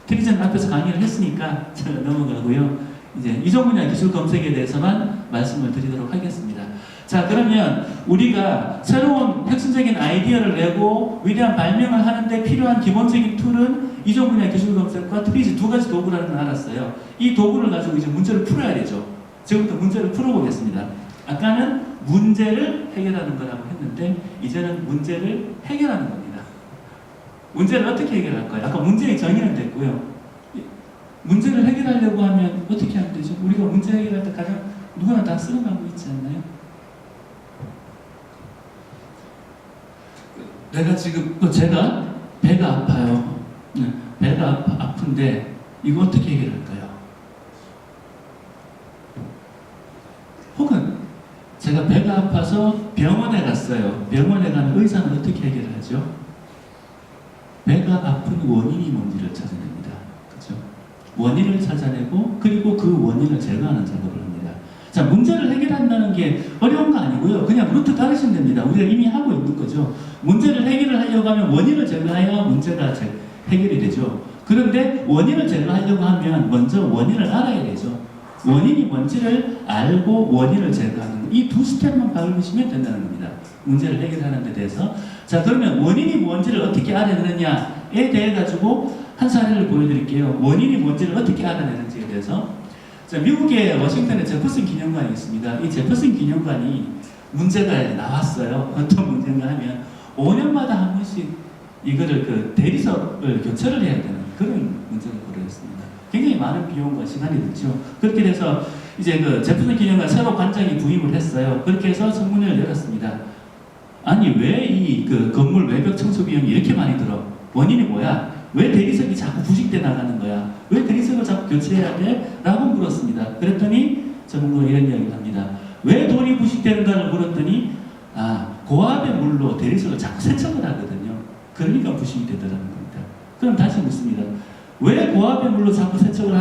트리젠 앞에서 강의를 했으니까 제가 넘어가고요. 이제 이전 분야 기술 검색에 대해서만 말씀을 드리도록 하겠습니다. 자, 그러면 우리가 새로운 혁신적인 아이디어를 내고 위대한 발명을 하는데 필요한 기본적인 툴은 이전 분야 기술 검색과 트리즈 두 가지 도구라는 걸 알았어요. 이 도구를 가지고 이제 문제를 풀어야 되죠. 지금부터 문제를 풀어보겠습니다. 아까는 문제를 해결하는 거라고 했는데 이제는 문제를 해결하는 겁니다. 문제를 어떻게 해결할까요? 아까 문제의 정의는 됐고요. 문제를 해결하려고 하면 어떻게 하면 되죠? 우리가 문제 해결할 때 가장 누구나 다 쓰는 방법이 있지 않나요? 내가 지금 제가 배가 아파요. 배가 아픈데 이거 어떻게 해결할까요? 혹은 제가 배가 아파서 병원에 갔어요. 병원에 가는 의사는 어떻게 해결하죠? 배가 아픈 원인이 뭔지를 찾아냅니다. 그렇죠? 원인을 찾아내고 그리고 그 원인을 제거하는 작업을 합니다. 자, 문제를 해결한다는 게 어려운 거 아니고요. 그냥 루트 따르시면 됩니다. 우리가 이미 하고 있는 거죠. 문제를 해결을 하려고 하면 원인을 제거해야 문제가 해결이 되죠. 그런데 원인을 제거하려고 하면 먼저 원인을 알아야 되죠. 원인이 뭔지를 알고 원인을 제거하는 이 두 스텝만 밟으시면 된다는 겁니다. 문제를 해결하는 데 대해서. 자, 그러면 원인이 뭔지를 어떻게 알아내느냐에 대해 가지고 한 사례를 보여드릴게요. 원인이 뭔지를 어떻게 알아내는지에 대해서. 자, 미국의 워싱턴에 제퍼슨 기념관이 있습니다. 이 제퍼슨 기념관이 문제가 나왔어요. 어떤 문제인가 하면 5년마다 한 번씩 이거를 그 대리석을 교체를 해야 되는 그런 문제가 벌어졌습니다. 굉장히 많은 비용과 시간이 들죠. 그렇게 돼서 이제 그 제퍼슨 기념관 새로 관장이 부임을 했어요. 그렇게 해서 청문회를 열었습니다. 아니 왜 이 그 건물 외벽 청소 비용이 이렇게 많이 들어? 원인이 뭐야? 왜 대리석이 자꾸 부식돼 나가는 거야? 왜 대리석을 자꾸 교체해야 돼? 라고 물었습니다. 그랬더니 전문가가 이런 이야기를 합니다. 왜 돌이 부식되는가를 물었더니 고압의 물로 대리석을 자꾸 세척을 하거든요. 그러니까 부식이 되더라는 겁니다. 그럼 다시 묻습니다. 왜 고압의 물로 자꾸 세척을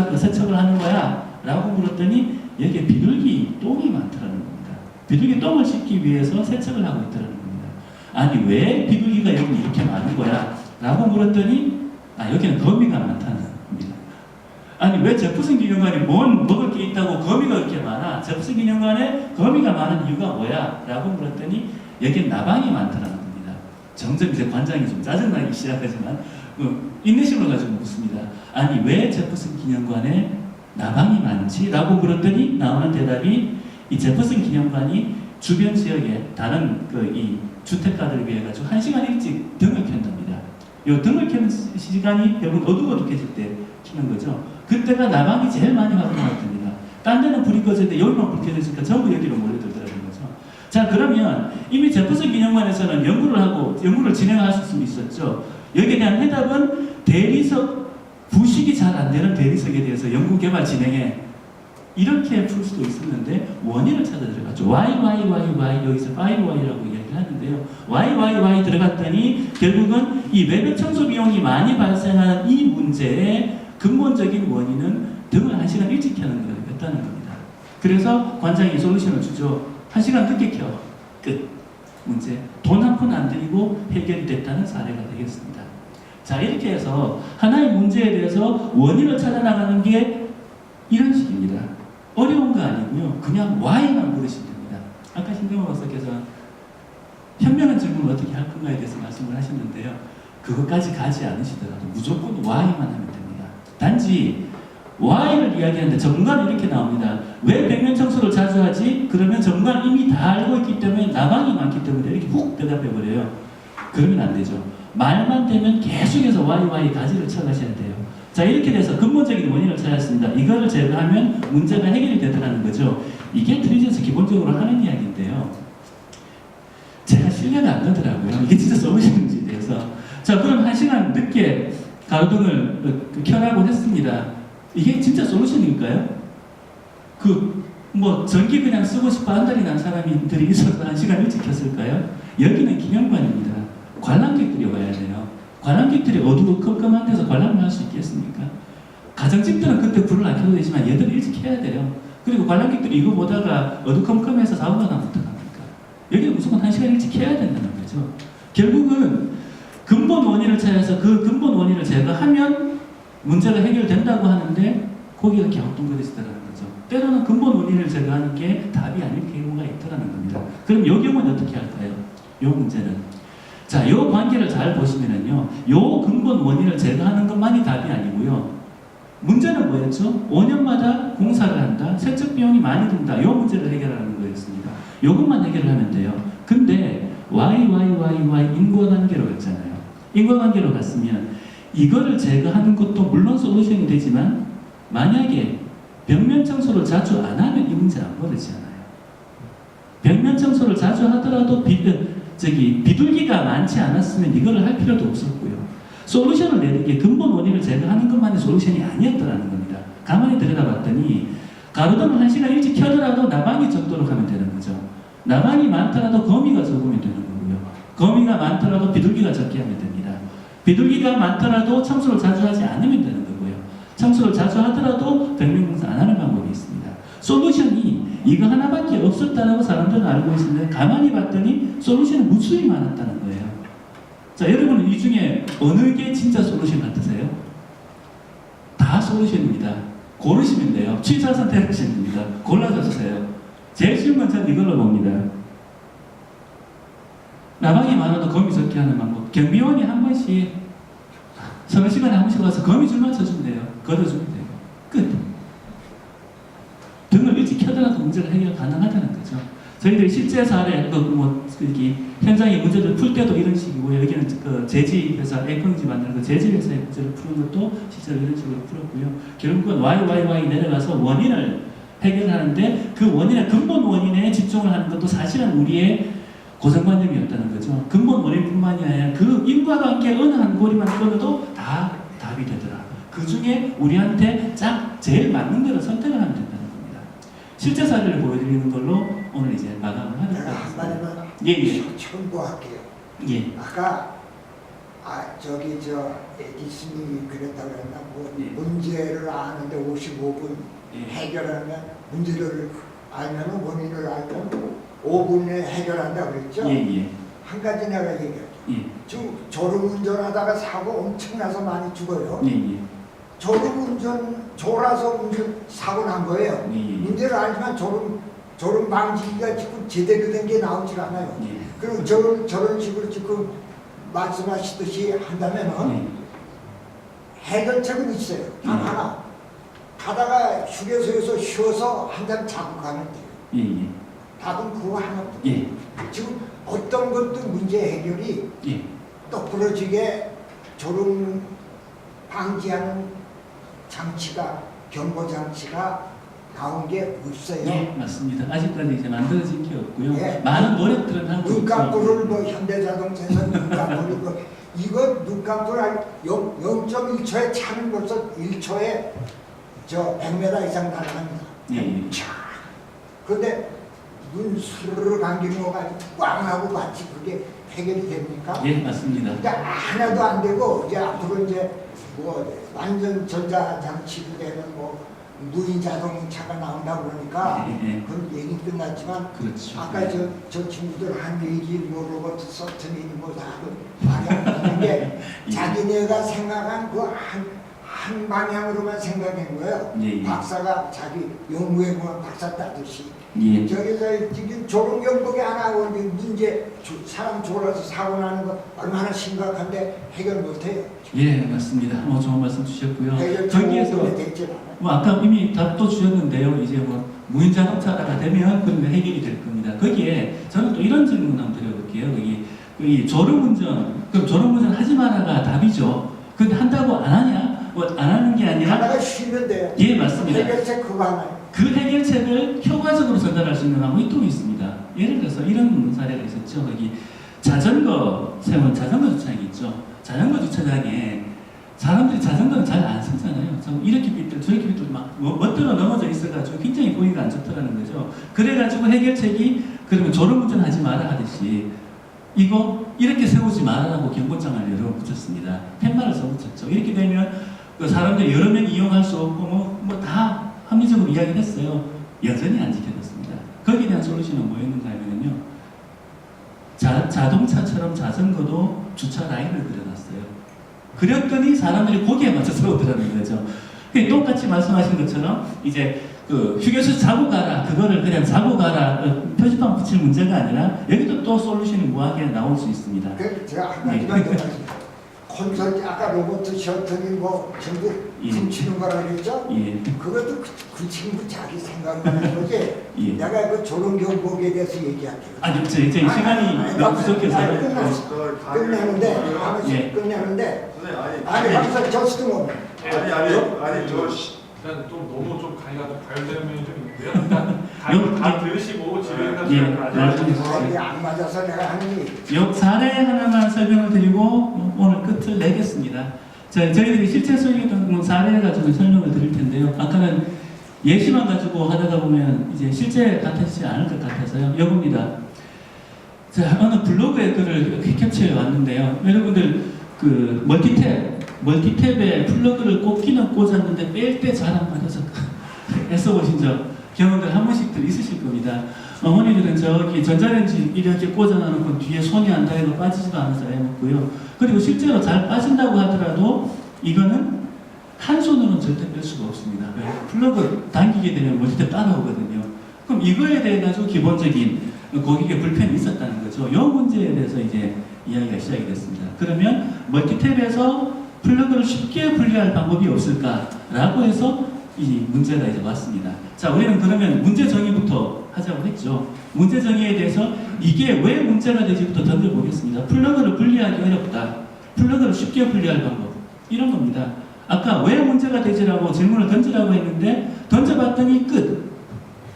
하는 거야? 라고 물었더니 여기에 비둘기 똥이 많더라는 겁니다. 비둘기 똥을 씻기 위해서 세척을 하고 있더라는 겁니다. 아니 왜 비둘기가 여기 이렇게 많은 거야? 라고 물었더니 여기는 거미가 많다는 겁니다. 아니 왜 제퍼슨 기념관에 뭔 먹을 게 있다고 거미가 이렇게 많아? 제퍼슨 기념관에 거미가 많은 이유가 뭐야? 라고 물었더니 여기는 나방이 많다는 겁니다. 점점 이제 관장이 좀 짜증나기 시작하지만 인내심을 가지고 묻습니다. 아니 왜 제퍼슨 기념관에 나방이 많지? 라고 물었더니 나오는 대답이 이 제퍼슨 기념관이 주변 지역에 다른 이 주택가들을 위해 가지고 1시간 일찍 등을 켠답니다. 이 등을 켜는 시간이 대부분 어둑어둑해질 때 켜는 거죠. 그때가 나방이 제일 많이 활동할 때입니다. 딴 데는 불이 꺼졌는데 여기만 불 켜졌으니까 전부 여기로 몰려들더라는 거죠. 자, 그러면 이미 제퍼슨 기념관에서는 연구를 진행할 수 있었죠. 여기에 대한 해답은 대리석 부식이 잘 안 되는 대리석에 대해서 연구 개발 진행해. 이렇게 풀 수도 있었는데 원인을 찾아 들어갔죠. why 여기서 5why라고 이야기를 하는데요. why 들어갔더니 결국은 이 외벽 청소 비용이 많이 발생하는 이 문제의 근본적인 원인은 등을 1시간 일찍 켜는 거였다는 겁니다. 그래서 관장이 솔루션을 주죠. 1시간 늦게 켜. 끝. 문제. 돈 한 푼 안 들이고 해결이 됐다는 사례가 되겠습니다. 자, 이렇게 해서 하나의 문제에 대해서 원인을 찾아나가는 게 이런 식입니다. 어려운 거 아니고요. 그냥 why만 물으시면 됩니다. 아까 신경호 박사께서 현명한 질문을 어떻게 할 건가에 대해서 말씀을 하셨는데요. 그것까지 가지 않으시더라도 무조건 why만 하면 됩니다. 단지 why를 이야기하는데 전문가는 이렇게 나옵니다. 왜 벽면 청소를 자주 하지? 그러면 전문가는 이미 다 알고 있기 때문에 나방이 많기 때문에 이렇게 훅 대답해버려요. 그러면 안 되죠. 말만 되면 계속해서 why 가지를 쳐가셔야 돼요. 자, 이렇게 돼서 근본적인 원인을 찾았습니다. 이거를 제거하면 문제가 해결이 되더라는 거죠. 이게 트리즈에서 기본적으로 하는 이야기인데요. 제가 신뢰가 안 가더라고요. 이게 진짜 솔루션인지에 대해서. 자, 그럼 1시간 늦게 가로등을 켜라고 했습니다. 이게 진짜 솔루션일까요? 전기 그냥 쓰고 싶어 한달이 난 사람들이 있어서 1시간 일찍 켰을까요? 여기는 기념관입니다. 관람객들이 와야 돼요. 관람객들이 어두컴컴한 데서 관람을 할 수 있겠습니까? 가정집들은 그때 불을 안 켜도 되지만 얘들은 일찍 해야 돼요. 그리고 관람객들이 이거 보다가 어두컴컴해서 사고가 나면 어떡합니까? 여기는 무조건 1시간 일찍 해야 된다는 거죠. 결국은 근본 원인을 찾아서 그 근본 원인을 제거하면 문제가 해결된다고 하는데 거기가 갸우뚱거리시더라는 거죠. 때로는 근본 원인을 제거하는 게 답이 아닐 경우가 있더라는 겁니다. 그럼 이 경우는 어떻게 할까요? 이 문제는. 자, 이 관계를 잘 보시면은요, 이 근본 원인을 제거하는 것만이 답이 아니고요. 문제는 뭐였죠? 5년마다 공사를 한다. 세척 비용이 많이 든다. 이 문제를 해결하는 거였습니다. 이것만 해결을 하면 돼요. 근데 Y 인과관계로 갔잖아요. 인과관계로 갔으면 이거를 제거하는 것도 물론 솔루션이 되지만 만약에 벽면 청소를 자주 안 하면 이 문제 안 벌어지잖아요. 벽면 청소를 자주 하더라도 비둘기가 많지 않았으면 이거를 할 필요도 없었고요. 솔루션을 내는 게 근본 원인을 제거하는 것만이 솔루션이 아니었다는 겁니다. 가만히 들여다봤더니 가로등을 1시간 일찍 켜더라도 나방이 적도록 하면 되는 거죠. 나방이 많더라도 거미가 적으면 되는 거고요. 거미가 많더라도 비둘기가 적게 하면 됩니다. 비둘기가 많더라도 청소를 자주 하지 않으면 되는 거고요. 청소를 자주 하더라도 벽면 공사 안 하는 방법이 있습니다. 솔루션이 이거 하나밖에 없었다라고 사람들은 알고 있는데 가만히 봤더니 솔루션은 무수히 많았다는 거예요. 자, 여러분은 이 중에 어느 게 진짜 솔루션 같으세요? 다 솔루션입니다. 고르시면 돼요. 취사 선택하시면 됩니다. 골라서 쓰세요. 제일 쉬운 건 전 이걸로 봅니다. 나방이 많아도 거미 적게 하는 방법. 경비원이 한 번씩 서너 시간에 한 번씩 와서 거미줄만 쳐주면 돼요. 걷어주면 돼요. 끝. 등을 일찍 켜더라도 문제가 해결 가능하다는 거죠. 저희들이 실제 사례, 현장의 문제를 풀 때도 이런 식이고요. 여기는 그 제지회사, 에이컨지 만드는 그 제지회사의 문제를 푸는 것도 실제로 이런 식으로 풀었고요. 결국은 Y 내려가서 원인을 해결하는데 그 원인의 근본 원인에 집중을 하는 것도 사실은 우리의 고정관념이었다는 거죠. 근본 원인뿐만이 아니라 그 인과관계 어느 한 고리만 끊어도 다 답이 되더라. 그 중에 우리한테 제일 맞는 대로 선택을 하면 된다는 겁니다. 실제 사례를 보여드리는 걸로 오늘 이제 마감을 하도록 하겠습니다. 한마디만 첨부할게요. 예. 아까 에디슨이 그랬다고 했나? 예. 문제를 아는데 55분 예. 해결하면 문제를 알면 원인을 알면 5분에 해결한다고 그랬죠? 예. 한 가지 내가 얘기할게요. 예. 지금 졸음운전하다가 사고 엄청 나서 많이 죽어요. 예. 졸아서 사고 난 거예요. 예. 문제를 알지만 졸음 방지기가 지금 제대로 된 게 나오질 않아요. 예. 그리고 저런 식으로 지금 말씀하시듯이 한다면은 해결책은 있어요. 단 하나. 가다가 휴게소에서 쉬어서 한 잔 자고 가면 돼요. 예. 답은 그거 하나입니다. 예. 지금 어떤 것도 문제 해결이 예. 똑부러지게 졸음 방지하는 장치가 경보 장치가 나온 게 없어요. 예, 맞습니다. 아직까지 이제 만들어진 게 없고요. 예. 많은 노력들은 하고 눈깜불을 현대자동차에서 눈깜불을 이거 눈깜불 0.1초에 차는 벌써 1초에 100m 이상 날아갑니다. 예. 그런데 눈 스르르 감기는 거 가지고 꽝 하고 마치 그게 해결이 됩니까? 예, 맞습니다. 그러니까 하나도 안 되고 이제 앞으로 이제 완전 전자장치도 되는 무인 자동차가 나온다고 그러니까 그건 얘기 끝났지만 그렇죠. 아까 저 친구들 한 얘기 로버트 서튼이 다 말이 안 나는 게 자기네가 생각한 그 한 방향으로만 생각한 거예요. 박사가 자기 연구에 보면 박사 따듯이 저기서 지금 졸음 경보기 안 하고 문제 사람 졸아서 사고 나는 거 얼마나 심각한데 해결 못해요. 예, 맞습니다. 좋은 말씀 주셨고요. 거기에서 아까 이미 답도 주셨는데요. 이제 무인 자동차가 되면 그러면 해결이 될 겁니다. 거기에 저는 또 이런 질문 한번 드려볼게요. 이 졸음운전, 그럼 졸음운전 하지 마라가 답이죠. 근데 한다고 안 하냐? 안 하는 게 아니라 하다가 쉬면 돼요. 예, 맞습니다. 해결책 그거 하나요. 그 해결책을 효과적으로 전달할 수 있는 방법이 또 있습니다. 예를 들어서 이런 사례가 있었죠. 거기 자전거 세운 자전거 주차장이 있죠. 자전거 주차장에 사람들이 자전거는 잘 안 쓰잖아요. 이렇게 삐뚤 저렇게 삐뚤 막 멋대로 넘어져 있어가지고 굉장히 보기가 안 좋더라는 거죠. 그래가지고 해결책이 그러면 졸음운전 하지 마라 하듯이 이거 이렇게 세우지 말라고 경고장을 여러 번 붙였습니다. 팻말을 써붙였죠. 이렇게 되면 그 사람들이 여러 명 이용할 수 없고 다 합리적으로 이야기를 했어요. 여전히 안 지켜졌습니다. 거기에 대한 솔루션은 뭐였는가 하면요. 자동차처럼 자전거도 주차 라인을 그려놨어요. 그렸더니 사람들이 거기에 맞춰 들어오더라는 거죠. 똑같이 말씀하신 것처럼 이제 그 휴게소 자고 가라, 그거를 그냥 자고 가라 표지판 붙일 문제가 아니라 여기도 또 솔루션이 무하게 나올 수 있습니다. 제가 한 가지만 더 말씀드릴게요. 콘솔 아까 로봇 셔틀이 뭐 전부 훔치는 거라 그랬죠? 예. 그것도 그 친구 자기 생각만 하는 거지. 예. 내가 그 조론 경복에 대해서 얘기할게요. 아니, 제 시간이 너무 부족해서. 끝내는데, 예. 끝내는데, 선생님, 아니, 벌써 저스도 못. 아니 일단 좀 너무 좀 가위가 좀 과열되는 면이 좀 있고요. 다 들으시고 집에 가서 예. 이게 안 맞아서 내가 하는 게. 요 사례 하나만 설명을 드리고 오늘 끝을 내겠습니다. 자, 저희들이 실제 소유했던 사례 가지고 설명을 드릴 텐데요. 아까는 예시만 가지고 하다가 보면 이제 실제 같아지지 않을 것 같아서요. 요겁니다. 자, 어느 블로그에 글을 캡처해 왔는데요. 여러분들 그 멀티탭에 플러그를 꽂기는 꽂았는데 뺄 때 잘 안 맞아서 애써보신 적 경험들 한 번씩들 있으실 겁니다. 어머니들은 저기 전자레인지 이렇게 꽂아놓고 뒤에 손이 안 닿아서 빠지지도 않아서 해먹고요. 그리고 실제로 잘 빠진다고 하더라도 이거는 한 손으로는 절대 뺄 수가 없습니다. 플러그 당기게 되면 멀티탭 따라오거든요. 그럼 이거에 대해 가지고 기본적인 고객의 불편이 있었다는 거죠. 이 문제에 대해서 이제 이야기가 시작이 됐습니다. 그러면 멀티탭에서 플러그를 쉽게 분리할 방법이 없을까라고 해서 이 문제가 이제 왔습니다. 자, 우리는 그러면 문제 정의부터 하자고 했죠. 문제 정의에 대해서 이게 왜 문제가 되지부터 던져보겠습니다. 플러그를 분리하기 어렵다. 플러그를 쉽게 분리할 방법. 이런 겁니다. 아까 왜 문제가 되지라고 질문을 던지라고 했는데 던져봤더니 끝.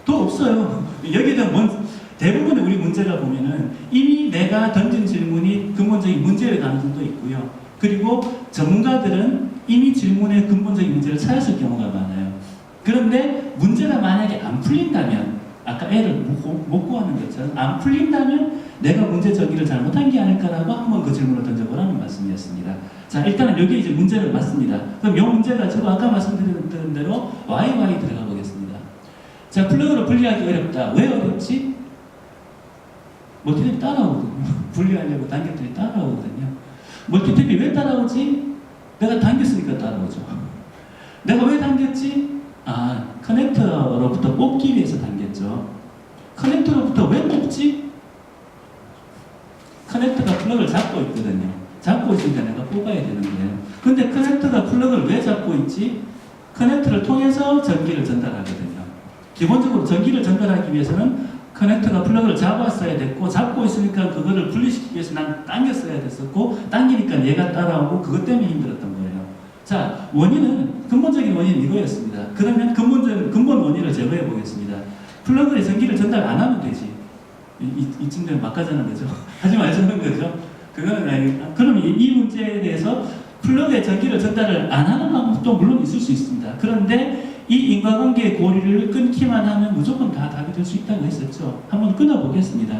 더 없어요. 여기에 대한 대부분의 우리 문제가 보면은 이미 내가 던진 질문이 근본적인 문제일 가능성도 있고요. 그리고 전문가들은 이미 질문의 근본적인 문제를 찾았을 경우가 많아요. 그런데 문제가 만약에 안 풀린다면, 아까 애를 못 구하는 것처럼 안 풀린다면 내가 문제 정의를 잘못한 게 아닐까라고 한번 그 질문을 던져보라는 말씀이었습니다. 자, 일단은 여기 이제 문제를 맞습니다. 그럼 이 문제 가지고 아까 말씀드린 대로 YY 들어가 보겠습니다. 자, 플러그를 분리하기 어렵다. 왜 어렵지? 멀티탭이 따라오거든요. 분리하려고 당겼더니 따라오거든요. 멀티탭이 왜 따라오지? 내가 당겼으니까 따라오죠. 내가 왜 당겼지? 아, 커넥터로부터 뽑기 위해서 당겼죠. 커넥터로부터 왜 뽑지? 커넥터가 플러그를 잡고 있거든요. 잡고 있으니까 내가 뽑아야 되는 거예요. 근데 커넥터가 플러그를 왜 잡고 있지? 커넥터를 통해서 전기를 전달하거든요. 기본적으로 전기를 전달하기 위해서는 커넥터가 플러그를 잡았어야 됐고, 잡고 있으니까 그거를 분리시키기 위해서 난 당겼어야 됐었고, 당기니까 얘가 따라오고 그것 때문에 힘들었던 거예요. 자, 근본적인 원인은 이거였습니다. 그러면 근본 원인을 제거해 보겠습니다. 플러그에 전기를 전달 안 하면 되지. 이쯤 되면 막 가자는 거죠. 하지 말자는 거죠. 그거는 아니. 그럼 이 문제에 대해서 플러그에 전기를 전달을 안 하는 방법도 물론 있을 수 있습니다. 그런데 이 인과관계의 고리를 끊기만 하면 무조건 다 답이 될 수 있다고 했었죠. 한번 끊어보겠습니다.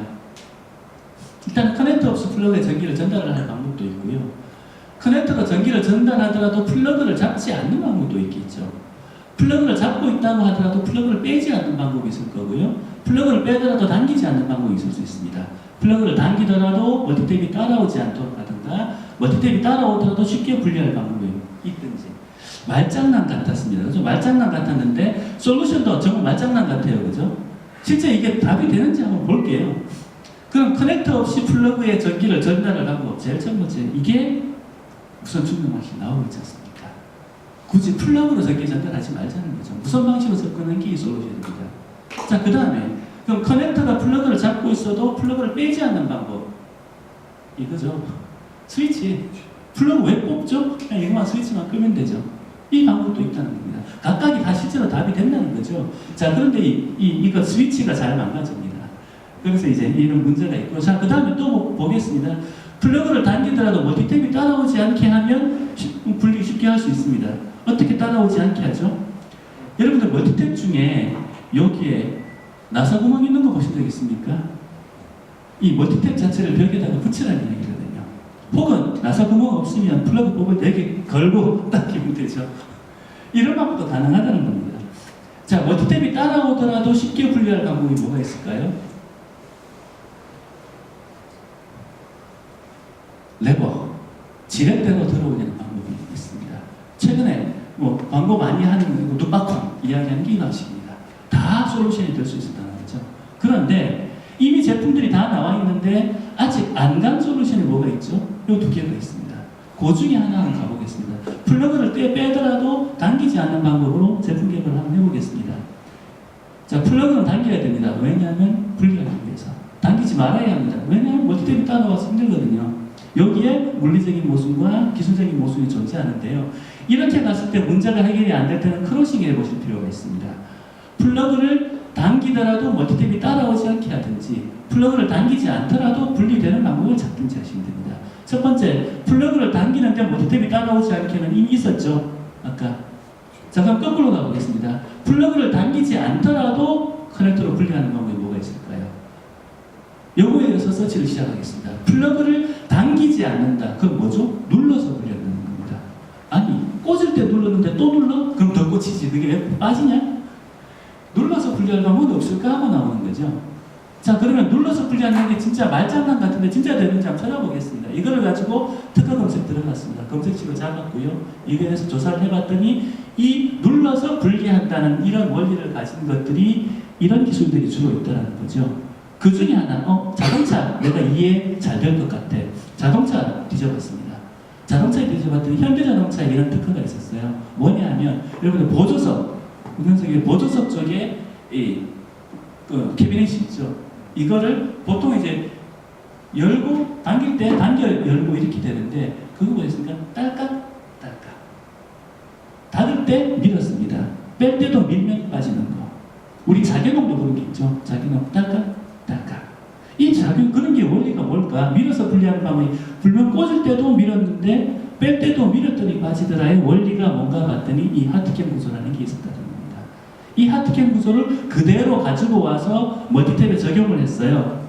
일단 커넥터 없이 플러그에 전기를 전달을 할 방법도 있고요. 커넥터가 전기를 전달하더라도 플러그를 잡지 않는 방법도 있겠죠. 플러그를 잡고 있다고 하더라도 플러그를 빼지 않는 방법이 있을 거고요. 플러그를 빼더라도 당기지 않는 방법이 있을 수 있습니다. 플러그를 당기더라도 멀티탭이 따라오지 않도록 하든가, 멀티탭이 따라오더라도 쉽게 분리할 방법이 있든지. 말장난 같았습니다. 그죠? 말장난 같았는데 솔루션도 정말 말장난 같아요. 그죠? 실제 이게 답이 되는지 한번 볼게요. 그럼 커넥터 없이 플러그에 전기를 전달을 하고 제일 첫 번째, 이게 무선 충전 방식이 나오고 있지 않습니까? 굳이 플러그로 전기 전달하지 말자는 거죠. 무선 방식으로 접근하는 게 이 솔루션입니다. 자, 그 다음에 그럼 커넥터가 플러그를 잡고 있어도 플러그를 빼지 않는 방법, 이거죠. 스위치. 플러그 왜 뽑죠? 그냥 이거만 스위치만 끄면 되죠. 이 방법도 있다는 겁니다. 각각이 다 실제로 답이 된다는 거죠. 자, 그런데 이거 스위치가 잘 망가집니다. 그래서 이제 이런 문제가 있고, 자, 그 다음에 또 보겠습니다. 플러그를 당기더라도 멀티탭이 따라오지 않게 하면 분리 쉽게 할 수 있습니다. 어떻게 따라오지 않게 하죠? 여러분들 멀티탭 중에 여기에 나사 구멍 있는 거 보신 적 있습니까? 이 멀티탭 자체를 벽에다가 붙이라는 얘기거든요. 혹은 나사 구멍 없으면 플러그 뽑을 때 이렇게 걸고 당기면 되죠. 이런 방법도 가능하다는 겁니다. 자, 멀티탭이 따라오더라도 쉽게 분리할 방법이 뭐가 있을까요? 레버, 지렛대로 들어오는 방법. 최근에 뭐 광고 많이 하는 누바콘 이야기하는 게 이 방식입니다. 다 솔루션이 될 수 있었다는 거죠. 그런데 이미 제품들이 다 나와 있는데 아직 안 간 솔루션이 뭐가 있죠? 이 두 개가 있습니다. 그 중에 하나는 가보겠습니다. 플러그를 빼더라도 당기지 않는 방법으로 제품 개발을 한번 해보겠습니다. 자, 플러그는 당겨야 됩니다. 왜냐하면 분리하기 위해서. 당기지 말아야 합니다. 왜냐하면 멀티탭이 따라와서 힘들거든요. 여기에 물리적인 모순과 기술적인 모순이 존재하는데요. 이렇게 갔을 때 문제가 해결이 안 될 때는 크로싱 해보실 필요가 있습니다. 플러그를 당기더라도 멀티탭이 따라오지 않게 하든지 플러그를 당기지 않더라도 분리되는 방법을 찾든지 하시면 됩니다. 첫 번째, 플러그를 당기는데 멀티탭이 따라오지 않게는 이미 있었죠. 아까. 잠깐 거꾸로 가보겠습니다. 플러그를 당기지 않더라도 커넥터로 분리하는 방법이 뭐가 있을까요? 요거에 대해서 서치를 시작하겠습니다. 플러그를 당기지 않는다. 그럼 뭐죠? 눌러서 분리하는 겁니다. 아니, 꽂을 때 눌렀는데 또 눌러? 그럼 더 꽂히지. 그게 왜 빠지냐? 눌러서 분리할 방법은 없을까 하고 나오는 거죠. 자, 그러면 눌러서 분리하는 게 진짜 말장난 같은데 진짜 되는지 한번 찾아보겠습니다. 이거를 가지고 특허 검색 들어갔습니다. 검색치로 잡았고요. 이거에 대해서 조사를 해봤더니 이 눌러서 분리한다는 이런 원리를 가진 것들이 이런 기술들이 주로 있다는 거죠. 그 중에 하나, 자동차 내가 이해 잘 될 것 같아. 자동차 뒤져봤습니다. 자동차에 뒤져봤더니 현대자동차에 이런 특허가 있었어요. 뭐냐 하면 여러분들 보조석, 보조석 쪽에 이 캐비넷이 있죠. 이거를 보통 이제 열고 당길 때 열고 이렇게 되는데 그거 뭐였습니까? 딸깍 닫을 때 밀었습니다. 뺄 때도 밀면 빠지는 거. 우리 자개농도 그런 게 있죠. 자개농 딸깍 이 자개 그런 게 원리가 뭘까? 밀어서 분리하는 방법이 불면 꽂을 때도 밀었는데 뺄 때도 밀었더니 빠지더라의 원리가 뭔가 봤더니 이 하트캠 구조라는 게 있었다는 겁니다. 이 하트캠 구조를 그대로 가지고 와서 멀티탭에 적용을 했어요.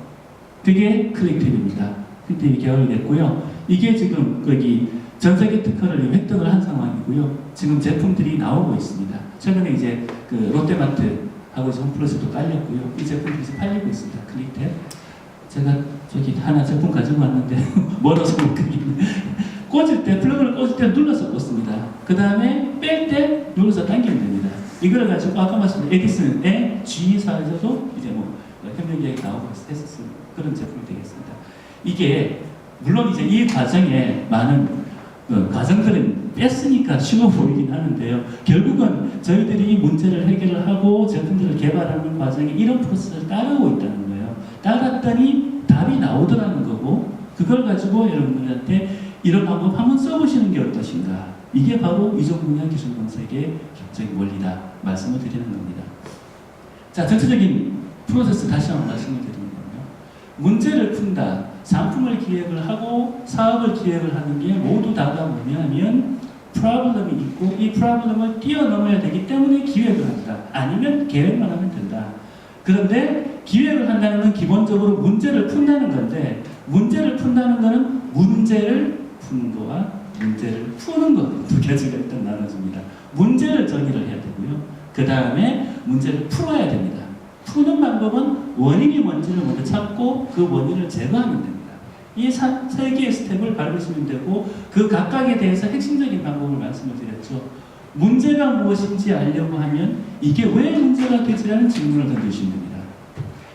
그게 클릭탭입니다. 클릭탭이 개발이 됐고요. 이게 지금 거기 전세계 특허를 획득을 한 상황이고요. 지금 제품들이 나오고 있습니다. 최근에 이제 그 롯데마트하고 홈플러스도 깔렸고요. 이 제품들이 이제 팔리고 있습니다. 클릭탭. 제가 저기 하나 제품 가지고 왔는데 멀어서 못 끄겠네. 꽂을 때 플러그를 꽂을 때 눌러서 꽂습니다. 그 다음에 뺄 때 눌러서 당기면 됩니다. 이걸 가지고 아까 말씀드린 에디슨의 G사에서도 이제 뭐 협력이 나오고 했었을 그런 제품이 되겠습니다. 이게 물론 이제 이 과정에 많은 과정들은 뺐으니까 쉬워 보이긴 하는데요. 결국은 저희들이 문제를 해결을 하고 제품들을 개발하는 과정에 이런 프로세스를 따르고 있다는 거예요. 따랐더니 답이 나오더라는 거고 그걸 가지고 여러분들한테 이런 방법 한번 써보시는 게 어떠신가. 이게 바로 이종분야 기술검색의 기본적인 원리다 말씀을 드리는 겁니다. 자, 전체적인 프로세스 다시 한번 말씀을 드리는 거예요. 문제를 푼다. 상품을 기획을 하고 사업을 기획을 하는 게 모두 다가 뭐냐면 프로블럼이 있고 이 프로블럼을 뛰어넘어야 되기 때문에 기획을 한다. 아니면 계획만 하면 된다. 그런데 기획을 한다는 건 기본적으로 문제를 푼다는 건데 문제를 푼다는 거는 문제를 푸는 거와 문제를 푸는 것 두 가지가 일단 나눠집니다. 문제를 정의를 해야 되고요. 그 다음에 문제를 풀어야 됩니다. 푸는 방법은 원인이 뭔지를 먼저 찾고 그 원인을 제거하면 됩니다. 이 세 개의 스텝을 밟으시면 되고 그 각각에 대해서 핵심적인 방법을 말씀을 드렸죠. 문제가 무엇인지 알려고 하면 이게 왜 문제가 되지라는 질문을 던지시면 됩니다.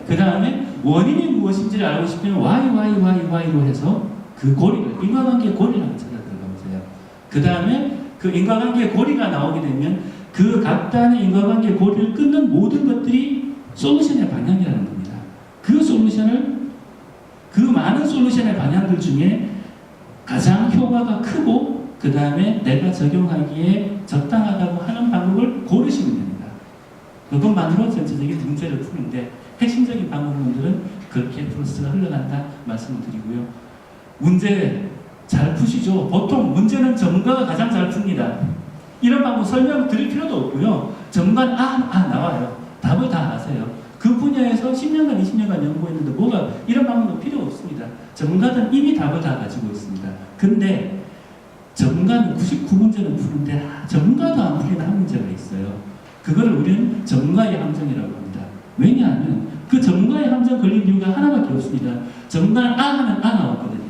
그 다음에 원인이 무엇인지를 알고 싶으면 why로 해서 그 고리를, 인과관계의 고리를 한번 찾아 들어가 보세요. 그 다음에 그 인과관계의 고리가 나오게 되면 그 각단의 인과관계의 고리를 끊는 모든 것들이 솔루션의 방향이라는 겁니다. 그 솔루션을, 그 많은 솔루션의 방향들 중에 가장 효과가 크고 그 다음에 내가 적용하기에 적당하다고 하는 방법을 고르시면 됩니다. 그것만으로 전체적인 문제를 푸는데 핵심적인 방법론들은 그렇게 프로세스가 흘러간다 말씀을 드리고요. 문제 잘 푸시죠. 보통 문제는 전문가가 가장 잘 풉니다. 이런 방법 설명 드릴 필요도 없고요. 전문가는 나와요. 답을 다 아세요. 그 분야에서 10년간 20년간 연구했는데 뭐가 이런 방법도 필요 없습니다. 전문가들은 이미 답을 다 가지고 있습니다. 근데 전문가는 99문제는 푸는데 전문가도 안 풀리는 한 문제가 있어요. 그걸 우리는 전문가의 함정이라고 합니다. 왜냐하면 그 전문가의 함정 걸린 이유가 하나밖에 없습니다. 전문가는 하면 나왔거든요.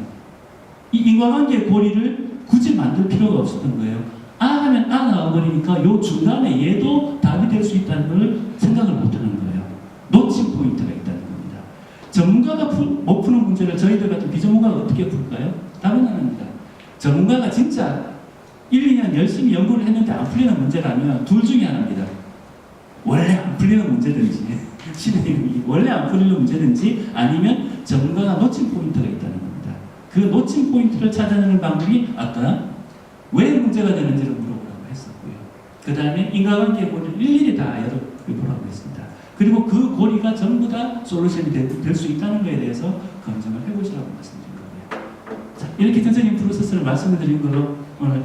이 인과관계의 고리를 굳이 만들 필요가 없었던 거예요. 하면 문제가 요 중간에 얘도 답이 될 수 있다는 걸 생각을 못하는 거예요. 놓친 포인트가 있다는 겁니다. 전문가가 못 푸는 문제를 저희들 같은 비전문가가 어떻게 풀까요? 답은 안 합니다. 전문가가 진짜 1, 2년 열심히 연구를 했는데 안 풀리는 문제라면 둘 중에 하나입니다. 원래 안 풀리는 문제든지 실행이 원래 안 풀리는 문제든지 아니면 전문가가 놓친 포인트가 있다는 겁니다. 그 놓친 포인트를 찾아내는 방법이 아까 왜 문제가 되는지를 물어보라고 했었고요. 그 다음에 인과관계 고리를 일일이 다 열어보라고 했습니다. 그리고 그 고리가 전부 다 솔루션이 될 수 있다는 것에 대해서 검증을 해보시라고 말씀드린 거예요. 자, 이렇게 전체적인 프로세스를 말씀드린 걸로 오늘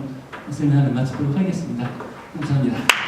세미나를 마치도록 하겠습니다. 감사합니다.